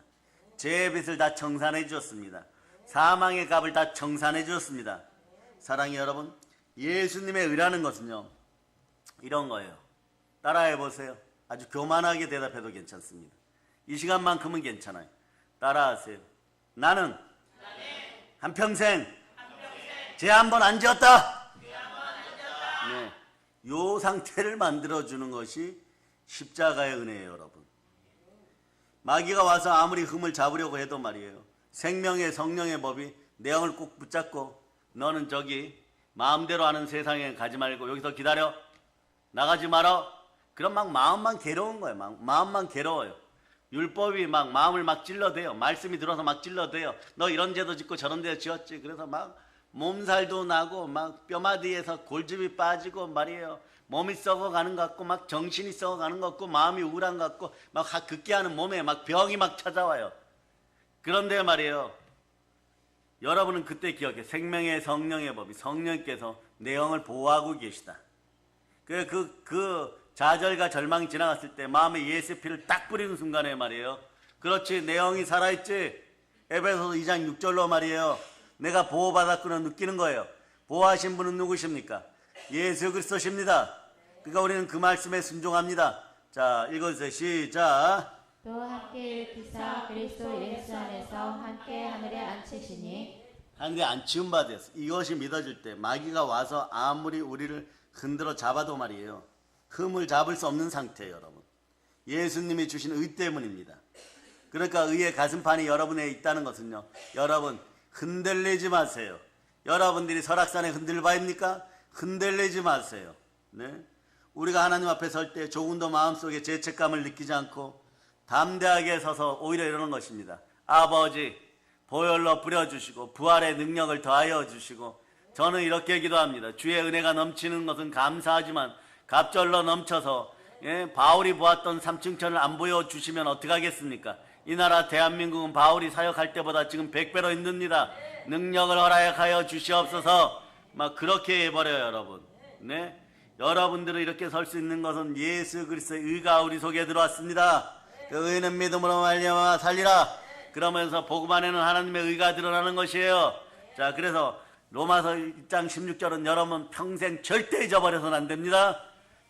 죄의 빚을 다 청산해 주었습니다. 사망의 값을 다 청산해 주었습니다. 사랑의 여러분, 예수님의 의라는 것은요, 이런 거예요. 따라해 보세요. 아주 교만하게 대답해도 괜찮습니다. 이 시간만큼은 괜찮아요. 따라하세요. 나는 한평생 죄 한 번 안 지었다. 네, 요 상태를 만들어주는 것이 십자가의 은혜예요, 여러분. 마귀가 와서 아무리 흠을 잡으려고 해도 말이에요, 생명의 성령의 법이 내 영을 꼭 붙잡고 너는 저기 마음대로 하는 세상에 가지 말고 여기서 기다려, 나가지 마라. 그럼 막 마음만 괴로운 거예요. 마음만 괴로워요. 율법이 막 마음을 막 찔러대요. 말씀이 들어서 막 찔러대요. 너 이런 죄도 짓고 저런 죄도 지었지. 그래서 막 몸살도 나고 막 뼈마디에서 골즙이 빠지고 말이에요, 몸이 썩어가는 것 같고 막 정신이 썩어가는 것 같고 마음이 우울한 것 같고 막 극기하는 몸에 막 병이 막 찾아와요. 그런데 말이에요, 여러분은 그때 기억해. 생명의 성령의 법이 성령께서 내 영을 보호하고 계시다. 그 좌절과 절망이 지나갔을 때 마음에 예수 피를 딱 뿌리는 순간에 말이에요, 그렇지, 내 영이 살아있지. 에베소서 2장 6절로 말이에요, 내가 보호받았구나 느끼는 거예요. 보호하신 분은 누구십니까? 예수 그리스도십니다. 그러니까 우리는 그 말씀에 순종합니다. 자, 읽어주세요. 시작. 또 함께 일으키사 그리스도 예수 안에서 함께 하늘에 앉히시니. 하늘에 앉히음 받았어. 이것이 믿어질 때 마귀가 와서 아무리 우리를 흔들어 잡아도 말이에요, 흠을 잡을 수 없는 상태예요, 여러분. 예수님이 주신 의 때문입니다. 그러니까 의의 가슴판이 여러분에 있다는 것은요, 여러분 흔들리지 마세요. 여러분들이 설악산에 흔들바입니까? 흔들리지 마세요. 네? 우리가 하나님 앞에 설 때 조금도 마음속에 죄책감을 느끼지 않고 담대하게 서서 오히려 이러는 것입니다. 아버지, 보혈로 뿌려주시고 부활의 능력을 더하여 주시고, 저는 이렇게 기도합니다. 주의 은혜가 넘치는 것은 감사하지만 갑절로 넘쳐서 예, 바울이 보았던 삼층천을 안 보여주시면 어떡하겠습니까? 이 나라 대한민국은 바울이 사역할 때보다 지금 100배로 힘듭니다. 능력을 허락하여 주시옵소서. 막 그렇게 해버려요, 여러분. 네? 여러분들은 이렇게 설 수 있는 것은 예수 그리스도의 의가 우리 속에 들어왔습니다. 그 의는 믿음으로 말미암아 살리라. 그러면서 복음 안에는 하나님의 의가 드러나는 것이에요. 자, 그래서 로마서 1장 16절은 여러분 평생 절대 잊어버려서는 안 됩니다.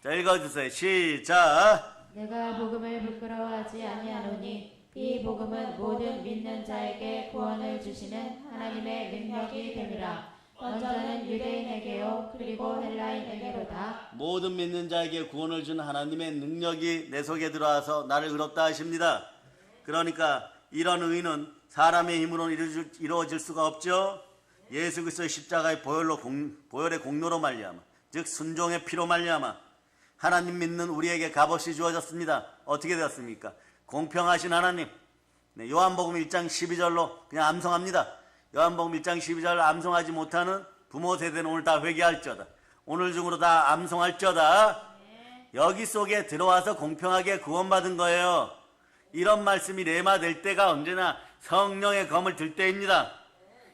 자, 읽어주세요. 시작. 내가 복음을 부끄러워하지 아니하노니 이 복음은 모든 믿는 자에게 구원을 주시는 하나님의 능력이 됨이라. 먼저는 유대인에게요 그리고 헬라인에게로다. 모든 믿는 자에게 구원을 주는 하나님의 능력이 내 속에 들어와서 나를 의롭다 하십니다. 그러니까 이런 의는 사람의 힘으로 이루어질 수가 없죠. 예수 그리스도의 십자가의 보혈의 공로로 말미암아, 즉 순종의 피로 말미암아 하나님 믿는 우리에게 값없이 주어졌습니다. 어떻게 되었습니까? 공평하신 하나님. 네, 요한복음 1장 12절로 그냥 암송합니다. 요한복음 1장 12절 암송하지 못하는 부모 세대는 오늘 다 회개할지어다. 오늘 중으로 다 암송할지어다. 여기 속에 들어와서 공평하게 구원받은 거예요. 이런 말씀이 레마될 때가 언제나 성령의 검을 들 때입니다.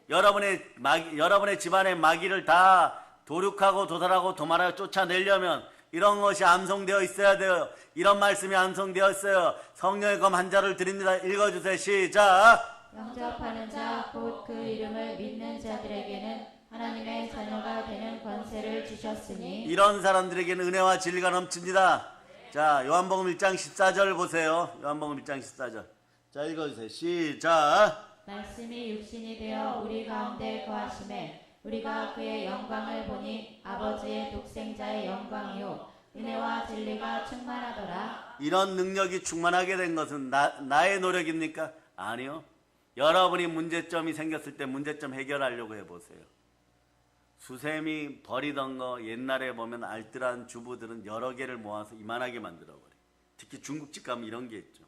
여러분의 집안의 마귀를 다 도륙하고 도살하고 도말하여 쫓아내려면 이런 것이 암송되어 있어야 돼요. 이런 말씀이 암송되어 있어요. 성령의 검 한 자를 드립니다. 읽어주세요. 시작. 영접하는 자 곧 그 이름을 믿는 자들에게는 하나님의 자녀가 되는 권세를 주셨으니. 이런 사람들에게는 은혜와 진리가 넘칩니다. 자, 요한복음 1장 14절 보세요. 요한복음 1장 14절. 자, 읽어주세요. 시작. 말씀이 육신이 되어 우리 가운데 거하심에 우리가 그의 영광을 보니 아버지의 독생자의 영광이요 은혜와 진리가 충만하더라. 이런 능력이 충만하게 된 것은 나의 노력입니까? 아니요. 여러분이 문제점이 생겼을 때 문제점 해결하려고 해보세요. 수세미 버리던 거 옛날에 보면 알뜰한 주부들은 여러 개를 모아서 이만하게 만들어버려요. 특히 중국집 가면 이런 게 있죠.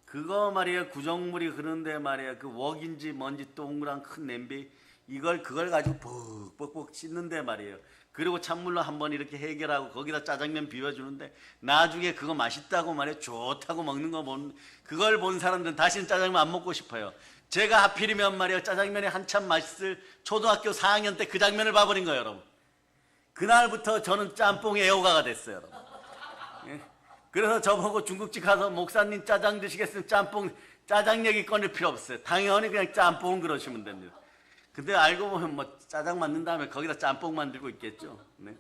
그거 말이에요. 구정물이 흐르는데 말이에요. 그 웍인지 뭔지 동그란 큰 냄비 그걸 가지고 뻑뻑 씻는데 말이에요. 그리고 찬물로 한번 이렇게 해결하고 거기다 짜장면 비벼주는데 나중에 그거 맛있다고 말이에요. 좋다고 먹는 거 그걸 본 사람들은 다시는 짜장면 안 먹고 싶어요. 제가 하필이면 말이에요. 짜장면이 한참 맛있을 초등학교 4학년 때 그 장면을 봐버린 거예요, 여러분. 그날부터 저는 짬뽕의 애호가가 됐어요, 여러분. 예? 그래서 저보고 중국집 가서 목사님 짜장 드시겠으면 짜장 얘기 꺼낼 필요 없어요. 당연히 그냥 짬뽕 그러시면 됩니다. 근데 알고 보면 뭐 짜장 만든 다음에 거기다 짬뽕 만들고 있겠죠. 네.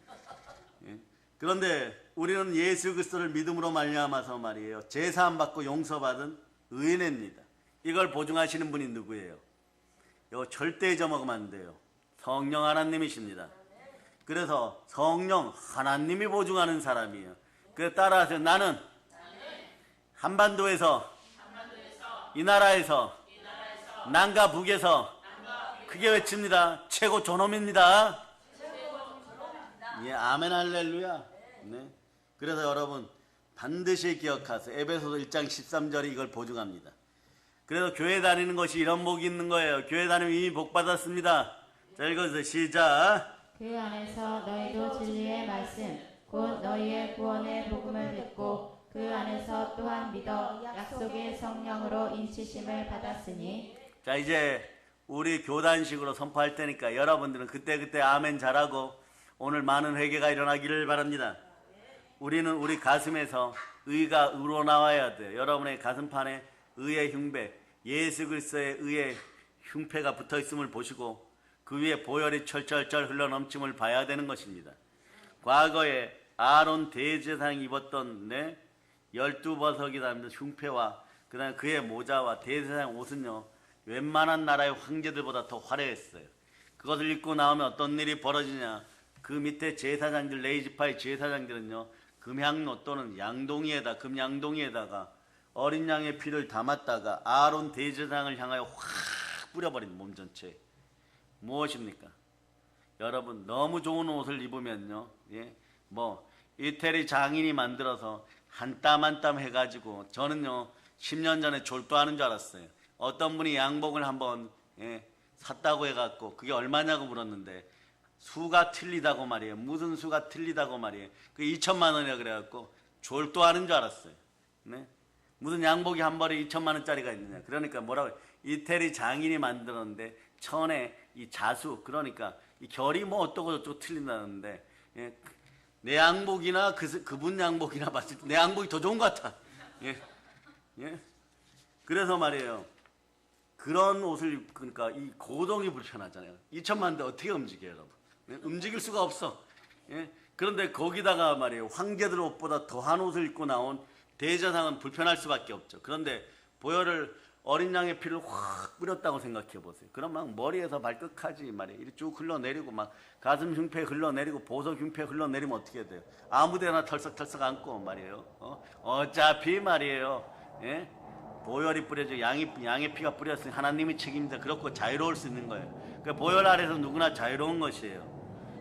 예. 그런데 우리는 예수 그리스도를 믿음으로 말미암아서 말이에요. 제사함 받고 용서받은 의인입니다. 이걸 보증하시는 분이 누구예요? 이거 절대 잊어먹으면 안 돼요. 성령 하나님이십니다. 그래서 성령 하나님이 보증하는 사람이에요. 그래서 따라서 나는 한반도에서 이 나라에서 남과 북에서 크게 외칩니다. 최고 존엄입니다. 예, 아멘 할렐루야. 네. 그래서 여러분 반드시 기억하세요. 에베소서 1장 13절이 이걸 보증합니다. 그래서 교회 다니는 것이 이런 복이 있는 거예요. 교회 다니면 이미 복 받았습니다. 자, 읽어주세요. 시작. 그 안에서 너희도 진리의 말씀 곧 너희의 구원의 복음을 듣고 그 안에서 또한 믿어 약속의 성령으로 인치심을 받았으니. 자, 이제 우리 교단식으로 선포할 테니까 여러분들은 그때 아멘 잘하고 오늘 많은 회개가 일어나기를 바랍니다. 우리는 우리 가슴에서 의가 우러나와야 돼요. 여러분의 가슴판에 의의 흉배, 예수 그리스도의 의의 흉패가 붙어있음을 보시고 그 위에 보혈이 철철철 흘러넘침을 봐야 되는 것입니다. 과거에 아론 대제사장이 입었던 12버석이라는 흉패와 그 다음에 그의 모자와 대제사장 옷은요 웬만한 나라의 황제들보다 더 화려했어요. 그것을 입고 나오면 어떤 일이 벌어지냐, 그 밑에 제사장들, 레이지파의 제사장들은요 금향로 또는 금양동이에다가 어린 양의 피를 담았다가 아론 대제사장을 향하여 확 뿌려버린 몸 전체에. 무엇입니까? 여러분 너무 좋은 옷을 입으면요, 이태리 장인이 만들어서 한 땀 한 땀 해가지고 저는요 10년 전에 졸도하는 줄 알았어요. 어떤 분이 양복을 한번 샀다고 해갖고 그게 얼마냐고 물었는데 수가 틀리다고 말이에요. 무슨 수가 틀리다고 말이에요. 그 2천만 원이라 그래갖고 졸도하는 줄 알았어요. 네? 무슨 양복이 한 벌에 2천만 원짜리가 있느냐. 그러니까 뭐라고 이태리 장인이 만들었는데 천에 이 자수, 그러니까 이 결이 뭐 어떠고 저쩌고 틀린다는데, 예, 내 양복이나 그분 양복이나 봤을 때 내 양복이 더 좋은 것 같아. 예, 예. 그래서 말이에요. 그런 옷을 입으니까 이 고동이 불편하잖아요. 2천만 원인데 어떻게 움직여요, 여러분? 예? 움직일 수가 없어. 예? 그런데 거기다가 말이에요. 황제들 옷보다 더한 옷을 입고 나온 대제사장은 불편할 수밖에 없죠. 그런데 보혈을 어린 양의 피를 확 뿌렸다고 생각해 보세요. 그럼 막 머리에서 발끝까지 말이에요. 이렇게 쭉 흘러내리고 막 가슴 흉패 흘러내리고 보석 흉패 흘러내리면 어떻게 돼요? 아무데나 털썩털썩 안고 말이에요. 어차피 말이에요. 예? 보혈이 뿌려져 양의 피가 뿌렸으니 하나님이 책임져. 그렇고 자유로울 수 있는 거예요. 그러니까 보혈 아래서 누구나 자유로운 것이에요.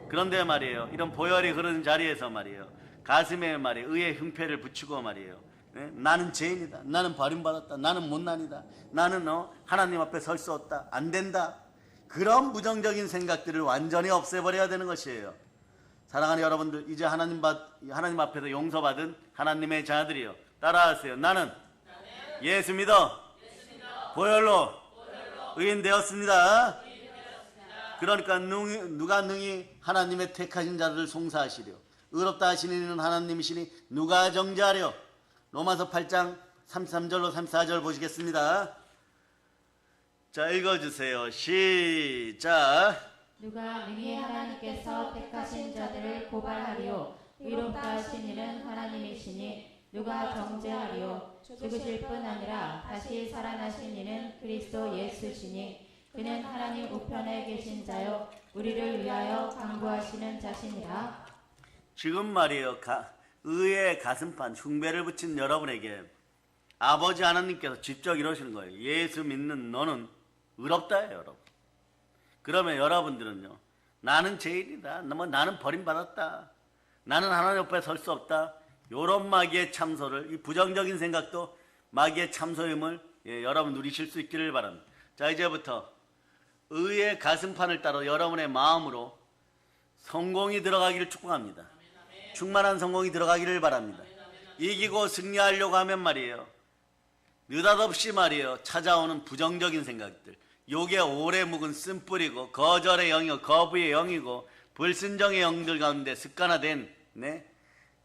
그런데 말이에요. 이런 보혈이 흐르는 자리에서 말이에요. 가슴에 말이에요. 의의 흉패를 붙이고 말이에요. 예? 나는 죄인이다. 나는 버림받았다. 나는 못난이다. 나는 하나님 앞에 설 수 없다. 안 된다. 그런 부정적인 생각들을 완전히 없애버려야 되는 것이에요. 사랑하는 여러분들, 이제 하나님 앞에서 용서받은 하나님의 자들이요. 따라하세요. 나는 예수 믿어 보혈로 의인 되었습니다. 그러니까 누가 능히 하나님의 택하신 자들을 송사하시려. 의롭다 하시는 이는 하나님이시니 누가 정죄하려. 로마서 8장 33절로 34절 보시겠습니다. 자, 읽어주세요. 시작. 누가 능히 하나님께서 택하신 자들을 고발하리요. 의롭다 하신 이는 하나님이시니 누가 정죄하리요. 죽으실 뿐 아니라 다시 살아나신 이는 그리스도 예수시니 그는 하나님 우편에 계신 자요 우리를 위하여 강구하시는 자시니라. 지금 말이에요. 의의 가슴판 흉배를 붙인 여러분에게 아버지 하나님께서 직접 이러시는 거예요. 예수 믿는 너는 의롭다예요, 여러분. 그러면 여러분들은요, 나는 죄인이다. 나는 버림받았다. 나는 하나님 앞에 설 수 없다. 요런 마귀의 참소를, 이 부정적인 생각도 마귀의 참소임을 여러분 누리실 수 있기를 바랍니다. 자, 이제부터 의의 가슴판을 따라 여러분의 마음으로 성공이 들어가기를 축복합니다. 충만한 성공이 들어가기를 바랍니다. 이기고 승리하려고 하면 말이에요. 느닷없이 말이에요. 찾아오는 부정적인 생각들. 요게 오래 묵은 쓴뿌리고 거절의 영이고 거부의 영이고 불순정의 영들 가운데 습관화된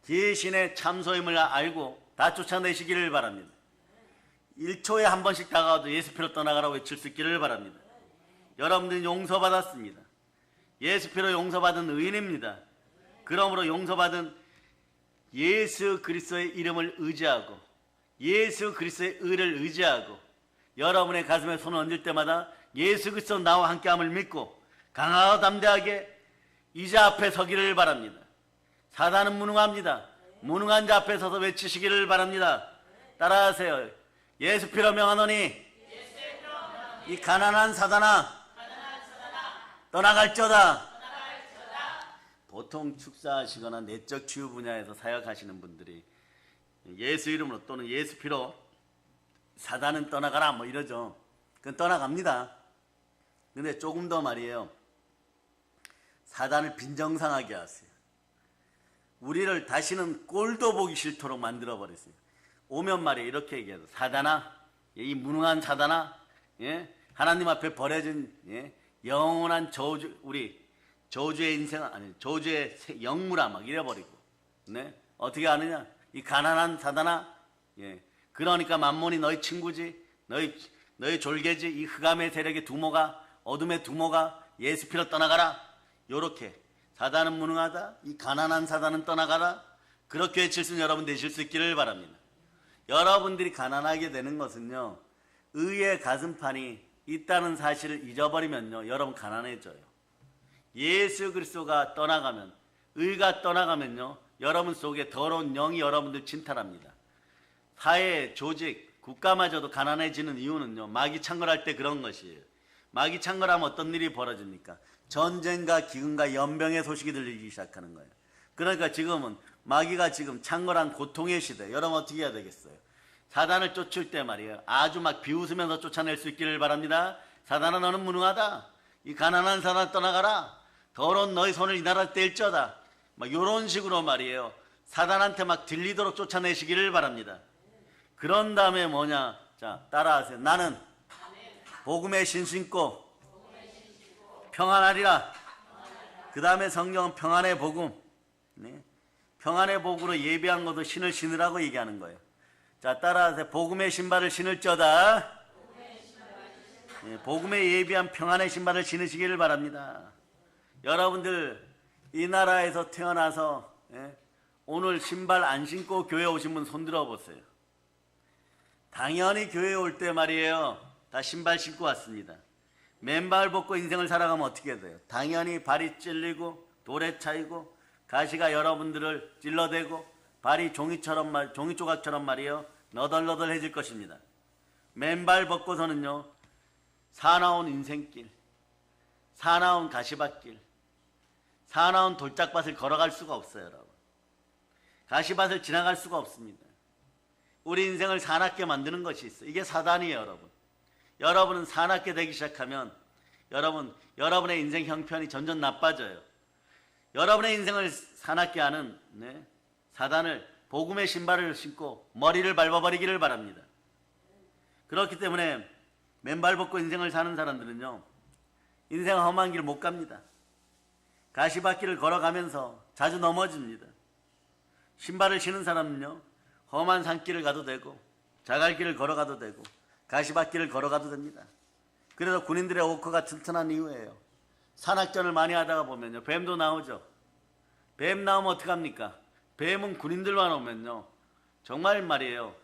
귀신의 참소임을 알고 다 쫓아내시기를 바랍니다. 1초에 한 번씩 다가와도 예수피로 떠나가라고 외칠 수 있기를 바랍니다. 여러분들은 용서받았습니다. 예수피로 용서받은 의인입니다. 그러므로 용서받은 예수 그리스도의 이름을 의지하고 예수 그리스도의 의를 의지하고 여러분의 가슴에 손을 얹을 때마다 예수 그리스도 나와 함께함을 믿고 강하고 담대하게 이자 앞에 서기를 바랍니다. 사단은 무능합니다. 무능한 자 앞에 서서 외치시기를 바랍니다. 따라하세요. 예수 피로 명하노니 이 가난한 사단아 떠나갈지어다. 보통 축사하시거나 내적 치유 분야에서 사역하시는 분들이 예수 이름으로 또는 예수 피로 사단은 떠나가라 뭐 이러죠. 그건 떠나갑니다. 근데 조금 더 말이에요. 사단을 빈정상하게 하세요. 우리를 다시는 꼴도 보기 싫도록 만들어버렸어요. 오면 말이에요. 이렇게 얘기해요. 사단아, 이 무능한 사단아, 하나님 앞에 버려진 영원한 저주, 우리 저주의 인생, 아니 저주의 영무라 막 이래버리고, 어떻게 아느냐? 이 가난한 사단아, 그러니까 만몬이 너희 친구지, 너희 졸개지, 이 흑암의 세력의 두모가, 어둠의 두모가 예수 피로 떠나가라. 요렇게 사단은 무능하다, 이 가난한 사단은 떠나가라. 그렇게 외칠 수 있는 여러분 되실 수 있기를 바랍니다. 여러분들이 가난하게 되는 것은요, 의의 가슴판이 있다는 사실을 잊어버리면요, 여러분 가난해져요. 예수 그리스도가 떠나가면, 의가 떠나가면요, 여러분 속에 더러운 영이 여러분들 침탈합니다. 사회, 조직, 국가마저도 가난해지는 이유는요, 마귀 창궐할 때 그런 것이에요. 마귀 창궐하면 어떤 일이 벌어집니까? 전쟁과 기근과 연병의 소식이 들리기 시작하는 거예요. 그러니까 지금은 마귀가 지금 창궐한 고통의 시대. 여러분 어떻게 해야 되겠어요? 사단을 쫓을 때 말이에요. 아주 막 비웃으면서 쫓아낼 수 있기를 바랍니다. 사단아 너는 무능하다. 이 가난한 사단 떠나가라. 더러운 너희 손을 이 나라 뗄지어다. 막 이런 식으로 말이에요. 사단한테 막 들리도록 쫓아내시기를 바랍니다. 그런 다음에 뭐냐? 자, 따라하세요. 나는 복음의 신 신고 평안하리라. 그 다음에 성경은 평안의 복음. 네. 평안의 복으로 예비한 것도 신을 신으라고 얘기하는 거예요. 자, 따라하세요. 복음의 신발을 신을저다. 네, 복음에 예비한 평안의 신발을 신으시기를 바랍니다. 여러분들 이 나라에서 태어나서 오늘 신발 안 신고 교회 오신 분 손 들어보세요. 당연히 교회 올 때 말이에요, 다 신발 신고 왔습니다. 맨발 벗고 인생을 살아가면 어떻게 돼요? 당연히 발이 찔리고 돌에 차이고 가시가 여러분들을 찔러대고 발이 종이 조각처럼 말이에요, 너덜너덜해질 것입니다. 맨발 벗고서는요, 사나운 인생길, 사나운 가시밭길, 사나운 돌짝밭을 걸어갈 수가 없어요, 여러분. 가시밭을 지나갈 수가 없습니다. 우리 인생을 사납게 만드는 것이 있어요. 이게 사단이에요, 여러분. 여러분은 사납게 되기 시작하면 여러분의 인생 형편이 점점 나빠져요. 여러분의 인생을 사납게 하는 사단을 복음의 신발을 신고 머리를 밟아버리기를 바랍니다. 그렇기 때문에 맨발 벗고 인생을 사는 사람들은요, 인생 험한 길 못 갑니다. 가시밭길을 걸어가면서 자주 넘어집니다. 신발을 신은 사람은요, 험한 산길을 가도 되고 자갈길을 걸어가도 되고 가시밭길을 걸어가도 됩니다. 그래서 군인들의 오커가 튼튼한 이유예요. 산악전을 많이 하다가 보면요, 뱀도 나오죠. 뱀 나오면 어떡합니까? 뱀은 군인들만 오면요, 정말 말이에요,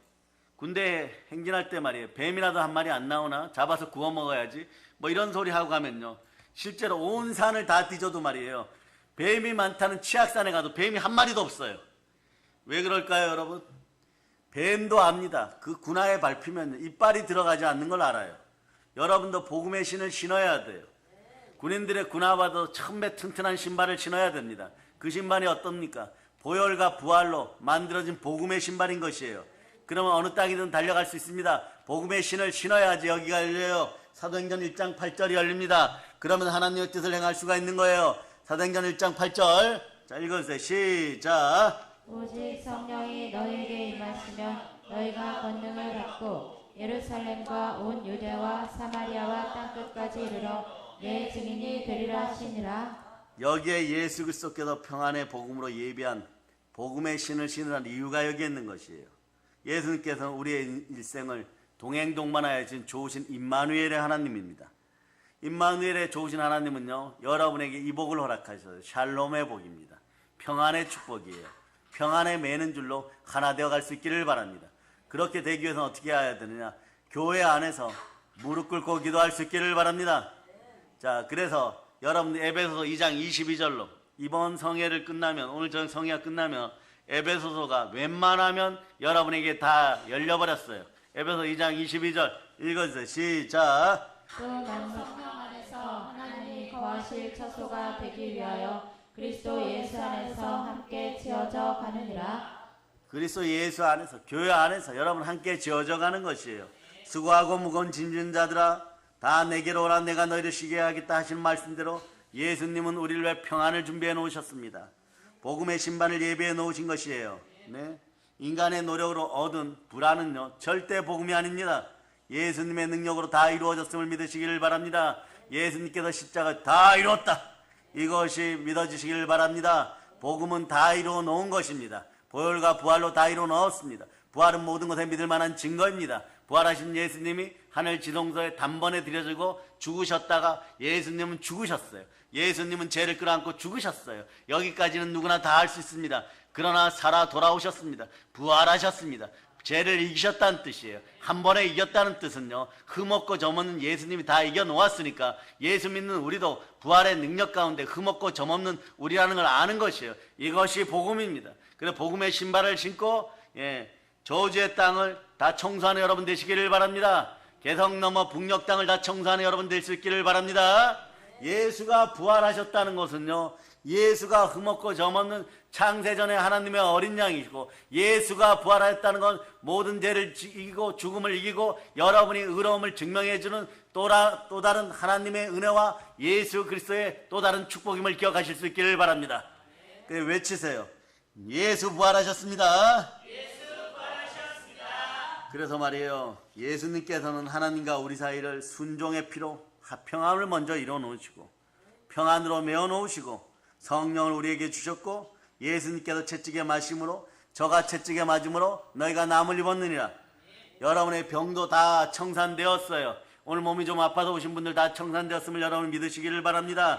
군대 행진할 때 말이에요, 뱀이라도 한 마리 안 나오나? 잡아서 구워 먹어야지 뭐 이런 소리 하고 가면요, 실제로 온 산을 다 뒤져도 말이에요, 뱀이 많다는 치악산에 가도 뱀이 한 마리도 없어요. 왜 그럴까요, 여러분? 뱀도 압니다. 그 군화에 밟히면 이빨이 들어가지 않는 걸 알아요. 여러분도 복음의 신을 신어야 돼요. 군인들의 군화봐도 천배 튼튼한 신발을 신어야 됩니다. 그 신발이 어떻습니까? 보혈과 부활로 만들어진 복음의 신발인 것이에요. 그러면 어느 땅이든 달려갈 수 있습니다. 복음의 신을 신어야지 여기가 열려요. 사도행전 1장 8절이 열립니다. 그러면 하나님의 뜻을 행할 수가 있는 거예요. 사도행전 1장 8절. 자, 읽어주세요. 시작. 오직 성령이 너희에게 임하시면 너희가 권능을 받고 예루살렘과 온 유대와 사마리아와 땅끝까지 이르러 내 증인이 되리라 하시니라. 여기에 예수 그리스도께서 평안의 복음으로 예비한 복음의 신을 신으라는 이유가 여기에 있는 것이에요. 예수님께서는 우리의 일생을 동행동반하여 주신 좋으신 임마누엘의 하나님입니다. 임마누엘의 좋으신 하나님은요, 여러분에게 이 복을 허락하셔요. 샬롬의 복입니다. 평안의 축복이에요. 평안에 매는 줄로 하나 되어 갈 수 있기를 바랍니다. 그렇게 되기 위해서는 어떻게 해야 되느냐? 교회 안에서 무릎 꿇고 기도할 수 있기를 바랍니다. 자, 그래서 여러분 에베소서 2장 22절로 이번 성회를 끝나면, 오늘 저녁 성회가 끝나면 에베소서가 웬만하면 여러분에게 다 열려버렸어요. 에베소 2장 22절 읽어주세요. 시작. 또 나는 성령 안에서 하나님이 거하실 처소가 되기 위하여 그리스도 예수 안에서 함께 지어져 가느니라. 그리스도 예수 안에서, 교회 안에서 여러분 함께 지어져 가는 것이에요. 수고하고 무거운 짐진 자들아 다 내게로 오라, 내가 너희를 쉬게 하겠다 하신 말씀대로 예수님은 우리를 위해 평안을 준비해 놓으셨습니다. 복음의 신발을 예비해 놓으신 것이에요. 네? 인간의 노력으로 얻은 불안은요, 절대 복음이 아닙니다. 예수님의 능력으로 다 이루어졌음을 믿으시기를 바랍니다. 예수님께서 십자가 다 이루었다, 이것이 믿어지시길 바랍니다. 복음은 다 이루어 놓은 것입니다. 보혈과 부활로 다 이루어 놓았습니다. 부활은 모든 것에 믿을 만한 증거입니다. 부활하신 예수님이 하늘 지성소에 단번에 들여지고 죽으셨다가 예수님은 죽으셨어요. 예수님은 죄를 끌어안고 죽으셨어요. 여기까지는 누구나 다 할 수 있습니다. 그러나 살아 돌아오셨습니다. 부활하셨습니다. 죄를 이기셨다는 뜻이에요. 한 번에 이겼다는 뜻은요, 흠없고 점없는 예수님이 다 이겨놓았으니까 예수 믿는 우리도 부활의 능력 가운데 흠없고 점없는 우리라는 걸 아는 것이에요. 이것이 복음입니다. 그래서 복음의 신발을 신고 저주의 땅을 다 청소하는 여러분 되시기를 바랍니다. 개성 넘어 북녘 땅을 다 청소하는 여러분 될 수 있기를 바랍니다. 예수가 부활하셨다는 것은요, 예수가 흠없고 점없는 창세전에 하나님의 어린 양이시고, 예수가 부활하였다는 건 모든 죄를 이기고 죽음을 이기고 여러분이 의로움을 증명해주는 또 다른 하나님의 은혜와 예수 그리스도의 또 다른 축복임을 기억하실 수 있기를 바랍니다. 외치세요. 예수 부활하셨습니다. 그래서 말이에요. 예수님께서는 하나님과 우리 사이를 순종의 피로 평안을 먼저 이뤄 놓으시고 평안으로 메워 놓으시고 성령을 우리에게 주셨고 예수님께서 채찍에 맞으심으로 저가 채찍에 맞음으로 너희가 남을 입었느니라. 여러분의 병도 다 청산되었어요. 오늘 몸이 좀 아파서 오신 분들 다 청산되었음을 여러분 믿으시기를 바랍니다.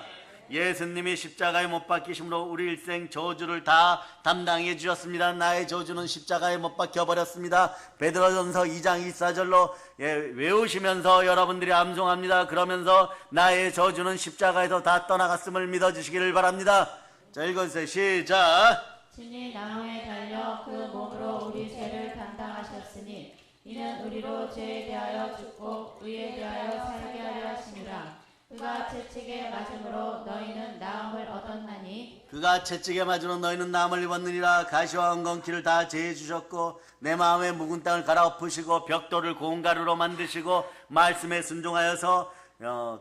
예수님이 십자가에 못 박히심으로 우리 일생 저주를 다 담당해 주셨습니다. 나의 저주는 십자가에 못 박혀 버렸습니다. 베드로전서 2장 24절로 외우시면서 여러분들이 암송합니다. 그러면서 나의 저주는 십자가에서 다 떠나갔음을 믿어주시기를 바랍니다. 자, 읽어주세요. 시작. 친히 나무에 달려 그 몸으로 우리 죄를 담당하셨으니 이는 우리로 죄에 대하여 죽고 의에 대하여 살게 하려 하심이라. 그가 채찍에 맞음으로 너희는 나음을 얻었나니 그가 채찍에 맞으러 너희는 남을 입었느니라. 가시와 엉겅퀴를 다 제해 주셨고 내 마음에 묵은 땅을 갈아엎으시고 벽돌을 고운 가루로 만드시고 말씀에 순종하여서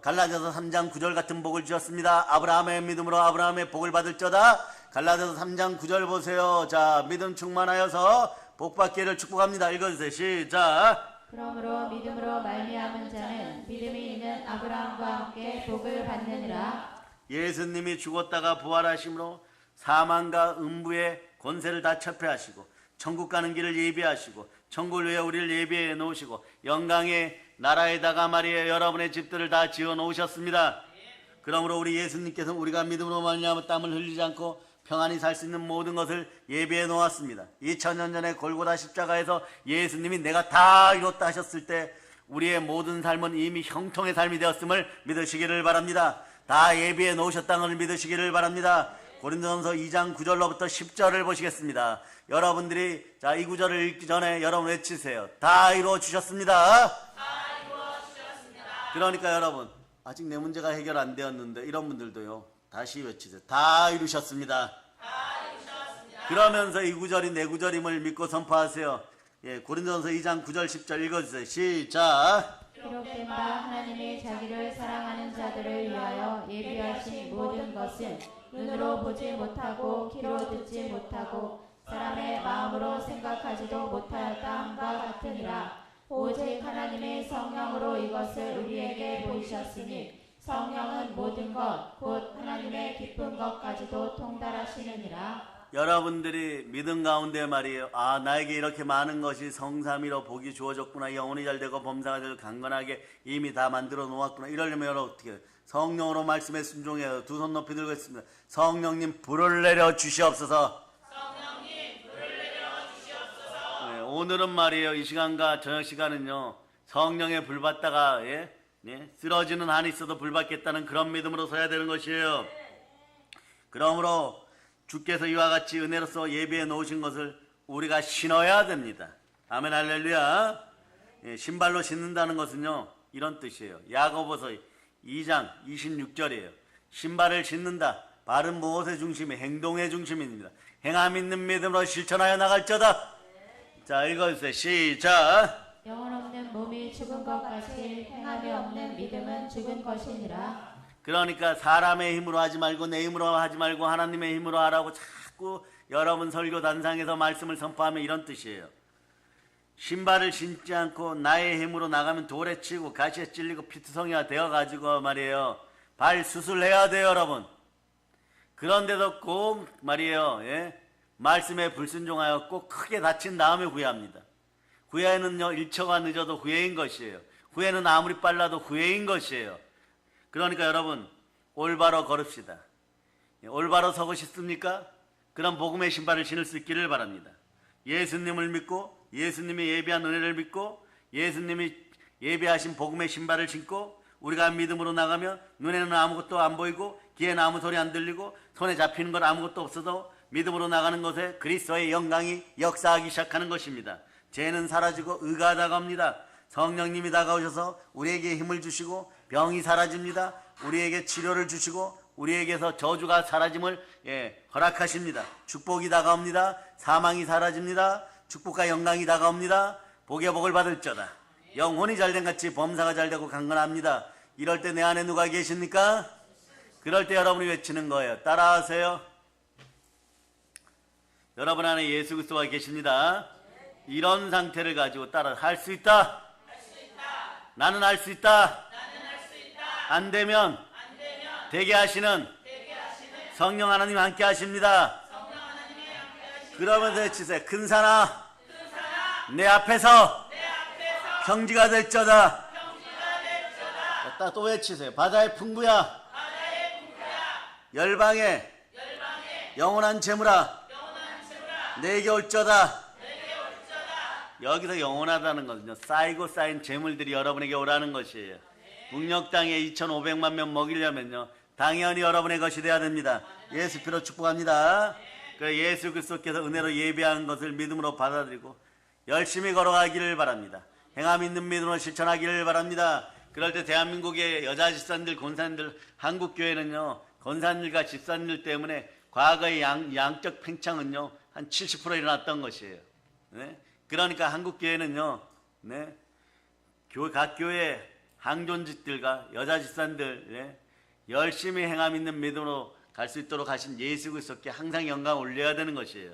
갈라디아서 3장 9절 같은 복을 주셨습니다. 아브라함의 믿음으로 아브라함의 복을 받을저다. 갈라디아서 3장 9절 보세요. 자, 믿음 충만하여서 복 받기를 축복합니다. 읽어주세요. 시작. 그러므로 믿음으로 말미암은 자는 믿음이 있는 아브라함과 함께 복을 받느니라. 예수님이 죽었다가 부활하심으로 사망과 음부의 권세를 다 철폐하시고 천국 가는 길을 예비하시고 천국을 위해 우리를 예비해 놓으시고 영광의 나라에다가 말이에요. 여러분의 집들을 다 지어 놓으셨습니다. 그러므로 우리 예수님께서는 우리가 믿음으로 말미암아 땀을 흘리지 않고 평안히 살 수 있는 모든 것을 예비해 놓았습니다. 2000년 전에 골고다 십자가에서 예수님이 내가 다 이뤘다 하셨을 때 우리의 모든 삶은 이미 형통의 삶이 되었음을 믿으시기를 바랍니다. 다 예비해 놓으셨다는 것을 믿으시기를 바랍니다. 고린도전서 2장 9절로부터 10절을 보시겠습니다. 여러분들이 자, 이 구절을 읽기 전에 여러분 외치세요. 다 이루어 주셨습니다. 그러니까 여러분 아직 내 문제가 해결 안 되었는데 이런 분들도요. 다시 외치세요. 다 이루셨습니다. 그러면서 이 구절이 내 구절임을 믿고 선포하세요. 예, 고린도전서 2장 9절 10절 읽어주세요. 시작. 기록된 바 하나님이 자기를 사랑하는 자들을 위하여 예비하신 모든 것은 눈으로 보지 못하고 귀로 듣지 못하고 사람의 마음으로 생각하지도 못하였다 함과 같으니라. 오직 하나님의 성령으로 이것을 우리에게 보이셨으니 성령은 모든 것 곧 하나님의 깊은 것까지도 통달하시느니라. 여러분들이 믿음 가운데 말이에요. 아, 나에게 이렇게 많은 것이 성삼위로 복이 주어졌구나. 영혼이 잘되고 범사가 되고 강건하게 이미 다 만들어 놓았구나. 이러려면 여러분 어떻게 해요? 성령으로 말씀에 순종해요. 두 손 높이 들고 있습니다. 성령님 불을 내려 주시옵소서. 네, 오늘은 말이에요. 이 시간과 저녁 시간은요. 성령의 불 받다가 쓰러지는 한이 있어도 불 받겠다는 그런 믿음으로 서야 되는 것이에요. 그러므로 주께서 이와 같이 은혜로서 예비해 놓으신 것을 우리가 신어야 됩니다. 아멘 할렐루야. 신발로 신는다는 것은요 이런 뜻이에요. 야고보서 2장 26절이에요. 신발을 신는다. 발은 무엇의 중심이? 행동의 중심입니다. 행함 있는 믿음으로 실천하여 나갈저다. 자, 읽어주세요. 시작. 영혼 없는 몸이 죽은 것 같이 행함이 없는 믿음은 죽은 것이니라. 그러니까 사람의 힘으로 하지 말고 내 힘으로 하지 말고 하나님의 힘으로 하라고 자꾸 여러분 설교 단상에서 말씀을 선포하면 이런 뜻이에요. 신발을 신지 않고 나의 힘으로 나가면 돌에 치고 가시에 찔리고 피투성이가 되어가지고 말이에요. 발 수술해야 돼요, 여러분. 그런데도 꼭 말이에요. 말씀에 불순종하여 꼭 크게 다친 다음에 후회합니다. 후회는요, 1초가 늦어도 후회인 것이에요. 후회는 아무리 빨라도 후회인 것이에요. 그러니까 여러분 올바로 걸읍시다. 올바로 서고 싶습니까? 그럼 복음의 신발을 신을 수 있기를 바랍니다. 예수님을 믿고 예수님이 예비한 은혜를 믿고 예수님이 예비하신 복음의 신발을 신고 우리가 믿음으로 나가면 눈에는 아무것도 안 보이고 귀에는 아무 소리 안 들리고 손에 잡히는 건 아무것도 없어도 믿음으로 나가는 것에 그리스도의 영광이 역사하기 시작하는 것입니다. 죄는 사라지고 의가 다가옵니다. 성령님이 다가오셔서 우리에게 힘을 주시고 병이 사라집니다. 우리에게 치료를 주시고 우리에게서 저주가 사라짐을 허락하십니다. 축복이 다가옵니다. 사망이 사라집니다. 축복과 영광이 다가옵니다. 복의 복을 받을저다. 영혼이 잘된 같이 범사가 잘되고 강건합니다. 이럴 때 내 안에 누가 계십니까? 그럴 때 여러분이 외치는 거예요. 따라하세요. 여러분 안에 예수 그리스도가 계십니다. 이런 상태를 가지고 따라 할 수 있다. 나는 할 수 있다. 안 되면 되게 하시는 성령 하나님 함께 하십니다. 그러면서 외치세요. 큰 산아 내 앞에서 평지가 될저다. 또 외치세요. 바다의 풍부야 열방에 영원한 재물아 내게 올저다. 여기서 영원하다는 것은요, 쌓이고 쌓인 재물들이 여러분에게 오라는 것이에요. 북녘 땅에 2,500만 명 먹이려면요, 당연히 여러분의 것이 돼야 됩니다. 예수 피로 축복합니다. 그래서 예수 그리스도께서 은혜로 예비한 것을 믿음으로 받아들이고 열심히 걸어가기를 바랍니다. 행함 있는 믿음으로 실천하기를 바랍니다. 그럴 때 대한민국의 여자 집사님들, 권사님들, 한국교회는요, 권사님들과 집사님들 때문에 과거의 양적 팽창은요, 한 70% 일어났던 것이에요. 네? 그러니까 한국교회는요, 네? 각 교회 항존직들과 여자 집사님들, 네? 열심히 행함 있는 믿음으로 갈 수 있도록 하신 예수 그리스도께 항상 영광 올려야 되는 것이에요.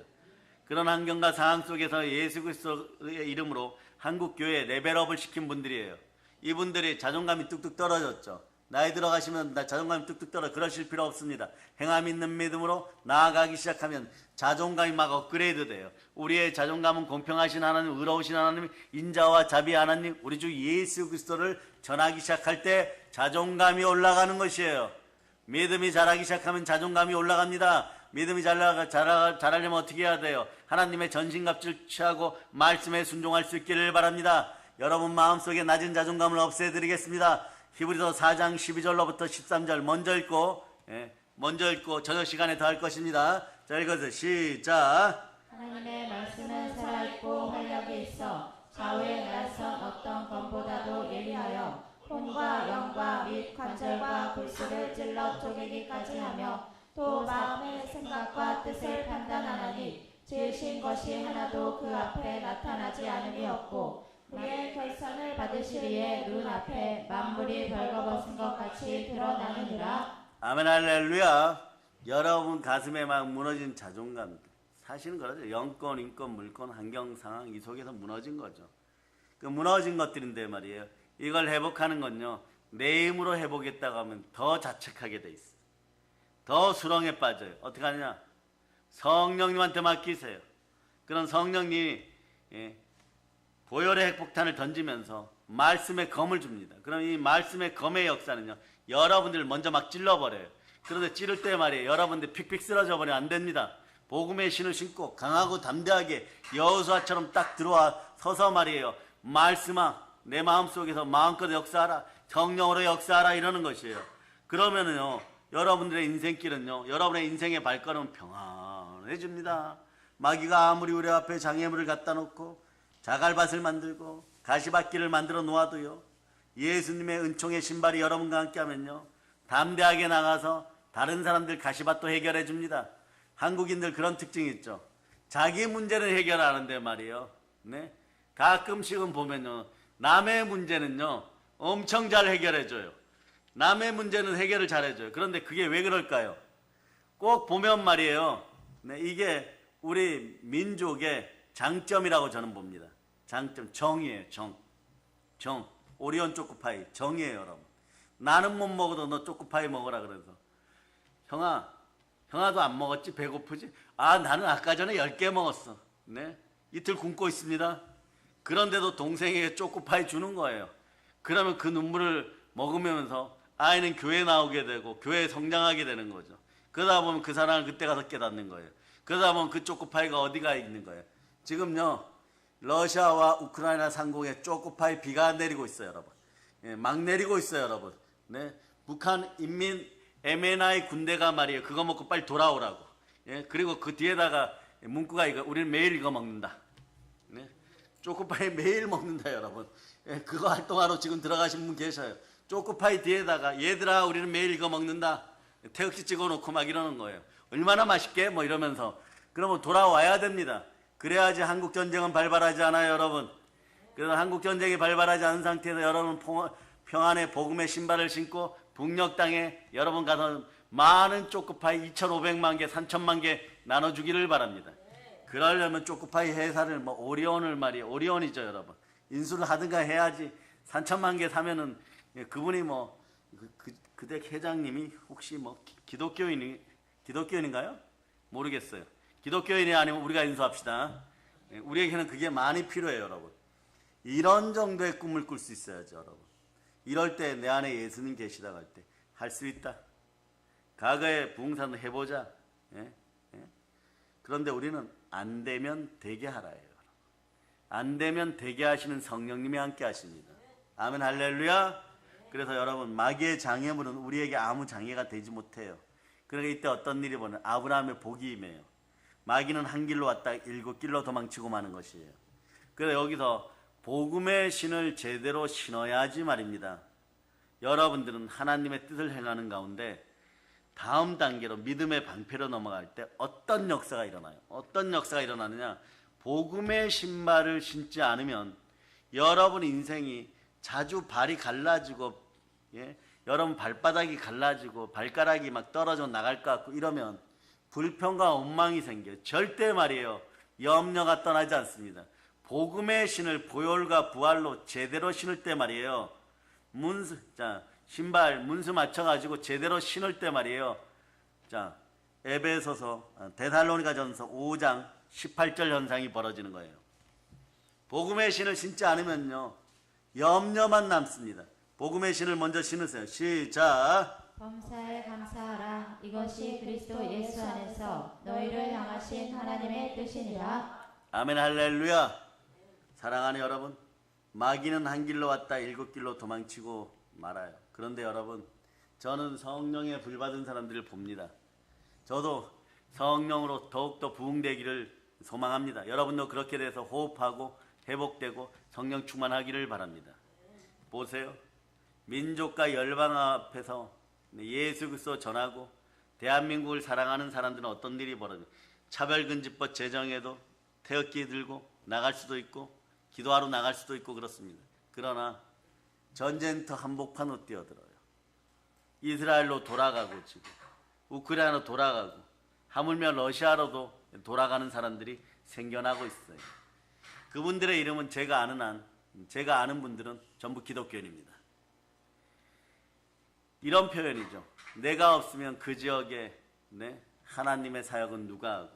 그런 환경과 상황 속에서 예수 그리스도의 이름으로 한국교회 레벨업을 시킨 분들이에요. 이분들이 자존감이 뚝뚝 떨어졌죠. 나이 들어가시면 자존감이 뚝뚝 떨어. 그러실 필요 없습니다. 행함 있는 믿음으로 나아가기 시작하면 자존감이 막 업그레이드 돼요. 우리의 자존감은 공평하신 하나님, 의로우신 하나님, 인자와 자비 하나님, 우리 주 예수 그리스도를 전하기 시작할 때 자존감이 올라가는 것이에요. 믿음이 자라기 시작하면 자존감이 올라갑니다. 믿음이 자라려면 어떻게 해야 돼요? 하나님의 전신갑주를 취하고 말씀에 순종할 수 있기를 바랍니다. 여러분 마음속에 낮은 자존감을 없애드리겠습니다. 히브리서 4장 12절로부터 13절 먼저 읽고 저녁 시간에 더 할 것입니다. 자, 읽어서 시작. 하나님의 말씀은 살아있고 활력이 있어 좌우에 날선 어떤 검보다도 예리하여 혼과 영과 및 관절과 골수를 찔러 쪼개기까지 하며 또 마음의 생각과 뜻을 판단하나니 지으신 것이 하나도 그 앞에 나타나지 않음이 없고 그의 결산을 받으시리에 눈앞에 만물이 벌거벗은 것 같이 드러나느니라. 아멘 할렐루야. 여러분 가슴에 막 무너진 자존감, 사실은 그러죠. 영권, 인권, 물권, 환경, 상황 이 속에서 무너진 거죠. 그 무너진 것들인데 말이에요. 이걸 회복하는 건요, 내 힘으로 해보겠다고 하면 더 자책하게 돼 있어요. 더 수렁에 빠져요. 어떻게 하느냐? 성령님한테 맡기세요. 그런 성령님이 보혈의 핵폭탄을 던지면서 말씀의 검을 줍니다. 그럼 이 말씀의 검의 역사는요, 여러분들 먼저 막 찔러버려요. 그런데 찌를 때 말이에요, 여러분들 픽픽 쓰러져 버리면 안 됩니다. 복음의 신을 신고 강하고 담대하게 여호수아처럼 딱 들어와 서서 말이에요, 말씀아 내 마음속에서 마음껏 역사하라, 성령으로 역사하라 이러는 것이에요. 그러면은요, 여러분들의 인생길은요, 여러분의 인생의 발걸음은 평안해집니다. 마귀가 아무리 우리 앞에 장애물을 갖다 놓고 자갈밭을 만들고 가시밭길을 만들어 놓아도요, 예수님의 은총의 신발이 여러분과 함께 하면요, 담대하게 나가서 다른 사람들 가시밭도 해결해 줍니다. 한국인들 그런 특징이 있죠. 자기 문제는 해결하는데 말이에요, 네? 가끔씩은 보면요, 남의 문제는요 엄청 잘 해결해 줘요. 남의 문제는 해결을 잘 해줘요. 그런데 그게 왜 그럴까요? 꼭 보면 말이에요, 네, 이게 우리 민족의 장점이라고 저는 봅니다. 장점, 정이에요. 정. 오리온 초코파이 정이에요, 여러분. 나는 못 먹어도 너 초코파이 먹으라 그래서, 형아도 안 먹었지? 배고프지? 아, 나는 아까 전에 10개 먹었어. 네? 이틀 굶고 있습니다. 그런데도 동생에게 초코파이 주는 거예요. 그러면 그 눈물을 먹으면서 아이는 교회 나오게 되고 교회에 성장하게 되는 거죠. 그러다 보면 그 사랑을 그때 가서 깨닫는 거예요. 그러다 보면 그 초코파이가 어디가 있는 거예요. 지금요, 러시아와 우크라이나 상공에 초코파이 비가 내리고 있어요, 여러분. 예, 막 내리고 있어요, 여러분. 네? 북한 인민 MNI 군대가 말이에요, 그거 먹고 빨리 돌아오라고. 예? 그리고 그 뒤에다가 문구가 이거, 우리는 매일 이거 먹는다. 네? 초코파이 매일 먹는다, 여러분. 예, 그거 활동하러 지금 들어가신 분 계셔요. 초코파이 뒤에다가 얘들아 우리는 매일 이거 먹는다, 태극기 찍어놓고 막 이러는 거예요. 얼마나 맛있게 뭐 이러면서. 그러면 돌아와야 됩니다. 그래야지 한국전쟁은 발발하지 않아요, 여러분. 그래서 한국전쟁이 발발하지 않은 상태에서 여러분 평안의 복음의 신발을 신고 북녘 땅에 여러분 가서 많은 초코파이 2,500만 개, 3,000만 개 나눠주기를 바랍니다. 그러려면 초코파이 회사를 뭐 오리온을 말이에요. 오리온이죠, 여러분. 인수를 하든가 해야지. 3천만 개 사면은 그분이 뭐 그대 회장님이 혹시 뭐 기독교인인가요? 모르겠어요. 기독교인이 아니면 우리가 인수합시다. 우리에게는 그게 많이 필요해요, 여러분. 이런 정도의 꿈을 꿀 수 있어야죠, 여러분. 이럴 때 내 안에 예수님 계시다고 할 때 할 수 있다. 과거에 부흥사는 해보자. 예? 예? 그런데 우리는 안 되면 되게 하라예요. 안 되면 되게 하시는 성령님이 함께 하십니다. 아멘 할렐루야. 그래서 여러분 마귀의 장애물은 우리에게 아무 장애가 되지 못해요. 그러니까 이때 어떤 일이 벌어요? 아브라함의 복이 임해요. 마귀는 한 길로 왔다 7길로 도망치고 마는 것이에요. 그래서 여기서 복음의 신을 제대로 신어야지 말입니다. 여러분들은 하나님의 뜻을 행하는 가운데 다음 단계로 믿음의 방패로 넘어갈 때 어떤 역사가 일어나요? 어떤 역사가 일어나느냐? 복음의 신발을 신지 않으면 여러분 인생이 자주 발이 갈라지고, 예? 여러분 발바닥이 갈라지고 발가락이 막 떨어져 나갈 것 같고 이러면 불평과 원망이 생겨요. 절대 말이에요. 염려가 떠나지 않습니다. 복음의 신을 보혈과 부활로 제대로 신을 때 말이에요. 신발 문수 맞춰가지고 제대로 신을 때 말이에요. 자, 에베소서 데살로니가전서 5장 18절 현상이 벌어지는 거예요. 복음의 신을 신지 않으면요 염려만 남습니다. 복음의 신을 먼저 신으세요. 시작. 범사에 감사하라. 이것이 그리스도 예수 안에서 너희를 향하신 하나님의 뜻이니라. 아멘 할렐루야. 사랑하는 여러분, 마귀는 한 길로 왔다 7길로 도망치고 말아요. 그런데 여러분, 저는 성령의 불 받은 사람들을 봅니다. 저도 성령으로 더욱더 부흥되기를 소망합니다. 여러분도 그렇게 돼서 호흡하고 회복되고 성령 충만하기를 바랍니다. 보세요. 민족과 열방 앞에서 예수 그리스도 전하고 대한민국을 사랑하는 사람들은 어떤 일이 벌어져요? 차별금지법 제정에도 태극기 들고 나갈 수도 있고 기도하러 나갈 수도 있고 그렇습니다. 그러나 전쟁터 한복판으로 뛰어들어요. 이스라엘로 돌아가고 지금 우크라이나로 돌아가고 하물며 러시아로도 돌아가는 사람들이 생겨나고 있어요. 그분들의 이름은 제가 아는 분들은 전부 기독교인입니다. 이런 표현이죠. 내가 없으면 그 지역에 하나님의 사역은 누가 하고,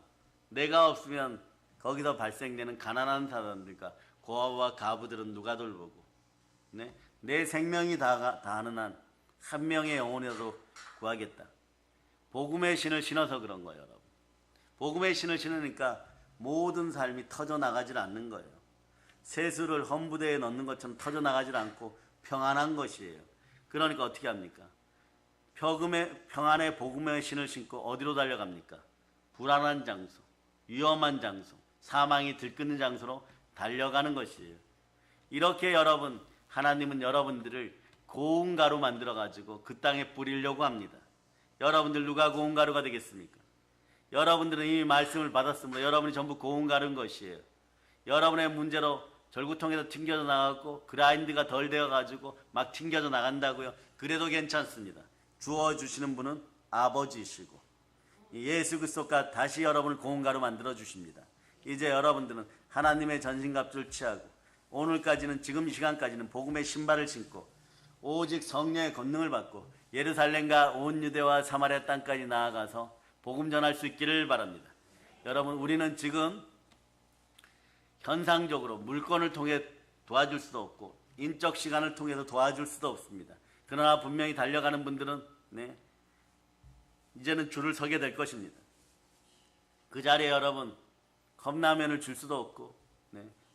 내가 없으면 거기서 발생되는 가난한 사람들과 고아와 가부들은 누가 돌보고, 내 생명이 다하는 한 한 명의 영혼이라도 구하겠다. 복음의 신을 신어서 그런 거예요, 여러분. 복음의 신을 신으니까 모든 삶이 터져나가질 않는 거예요. 세수를 헌부대에 넣는 것처럼 터져나가질 않고 평안한 것이에요. 그러니까 어떻게 합니까? 평안의 복음의 신을 신고 어디로 달려갑니까? 불안한 장소, 위험한 장소, 사망이 들끓는 장소로 달려가는 것이에요. 이렇게 여러분, 하나님은 여러분들을 고운 가루 만들어가지고 그 땅에 뿌리려고 합니다. 여러분들 누가 고운 가루가 되겠습니까? 여러분들은 이미 말씀을 받았으므로 여러분이 전부 고운 가루인 것이에요. 여러분의 문제로 절구통에서 튕겨져 나가고 그라인드가 덜 되어가지고 막 튕겨져 나간다고요? 그래도 괜찮습니다. 주어주시는 분은 아버지이시고 예수 그리스도가 다시 여러분을 고운 가루 만들어 주십니다. 이제 여러분들은 하나님의 전신갑주를 취하고 오늘까지는, 지금 이 시간까지는 복음의 신발을 신고 오직 성령의 권능을 받고 예루살렘과 온 유대와 사마리아 땅까지 나아가서 복음 전할 수 있기를 바랍니다. 여러분, 우리는 지금 현상적으로 물건을 통해 도와줄 수도 없고 인적 시간을 통해서 도와줄 수도 없습니다. 그러나 분명히 달려가는 분들은 이제는 줄을 서게 될 것입니다. 그 자리에 여러분 컵라면을 줄 수도 없고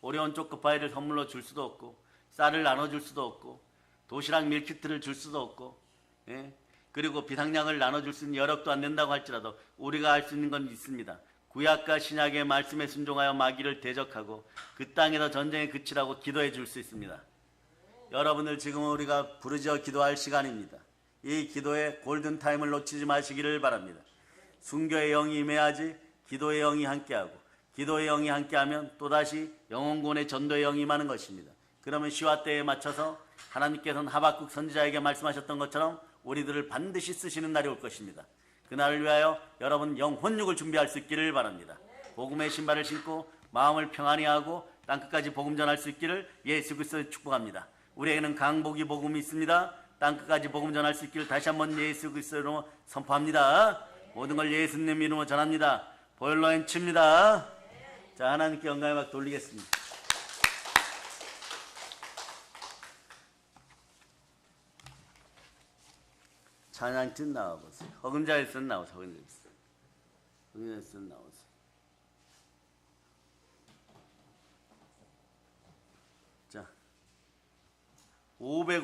오리온 초코파이를 선물로 줄 수도 없고 쌀을 나눠줄 수도 없고 도시락 밀키트를 줄 수도 없고 그리고 비상약을 나눠줄 수 있는 여력도 안 된다고 할지라도 우리가 할 수 있는 건 있습니다. 구약과 신약의 말씀에 순종하여 마귀를 대적하고 그 땅에서 전쟁에 그치라고 기도해 줄 수 있습니다. 여러분들, 지금 우리가 부르짖어 기도할 시간입니다. 이 기도의 골든타임을 놓치지 마시기를 바랍니다. 순교의 영이 임해야지 기도의 영이 함께하고, 기도의 영이 함께하면 또다시 영혼구원의 전도의 영이 임하는 것입니다. 그러면 시와 때에 맞춰서 하나님께서는 하박국 선지자에게 말씀하셨던 것처럼 우리들을 반드시 쓰시는 날이 올 것입니다. 그날을 위하여 여러분 영혼육을 준비할 수 있기를 바랍니다. 복음의 신발을 신고 마음을 평안히 하고 땅끝까지 복음 전할 수 있기를 예수 그리스도로 축복합니다. 우리에게는 강복이 복음이 있습니다. 땅끝까지 복음 전할 수 있기를 다시 한번 예수 그리스도로 선포합니다. 모든 걸 예수님 이름으로 전합니다. 보일러엔 칩니다. 자, 하나님께 영광의 막 돌리겠습니다. 찬양팀 나와보세요. 허금자일선 나오세요. 허금자일선 나오세요. 자, 500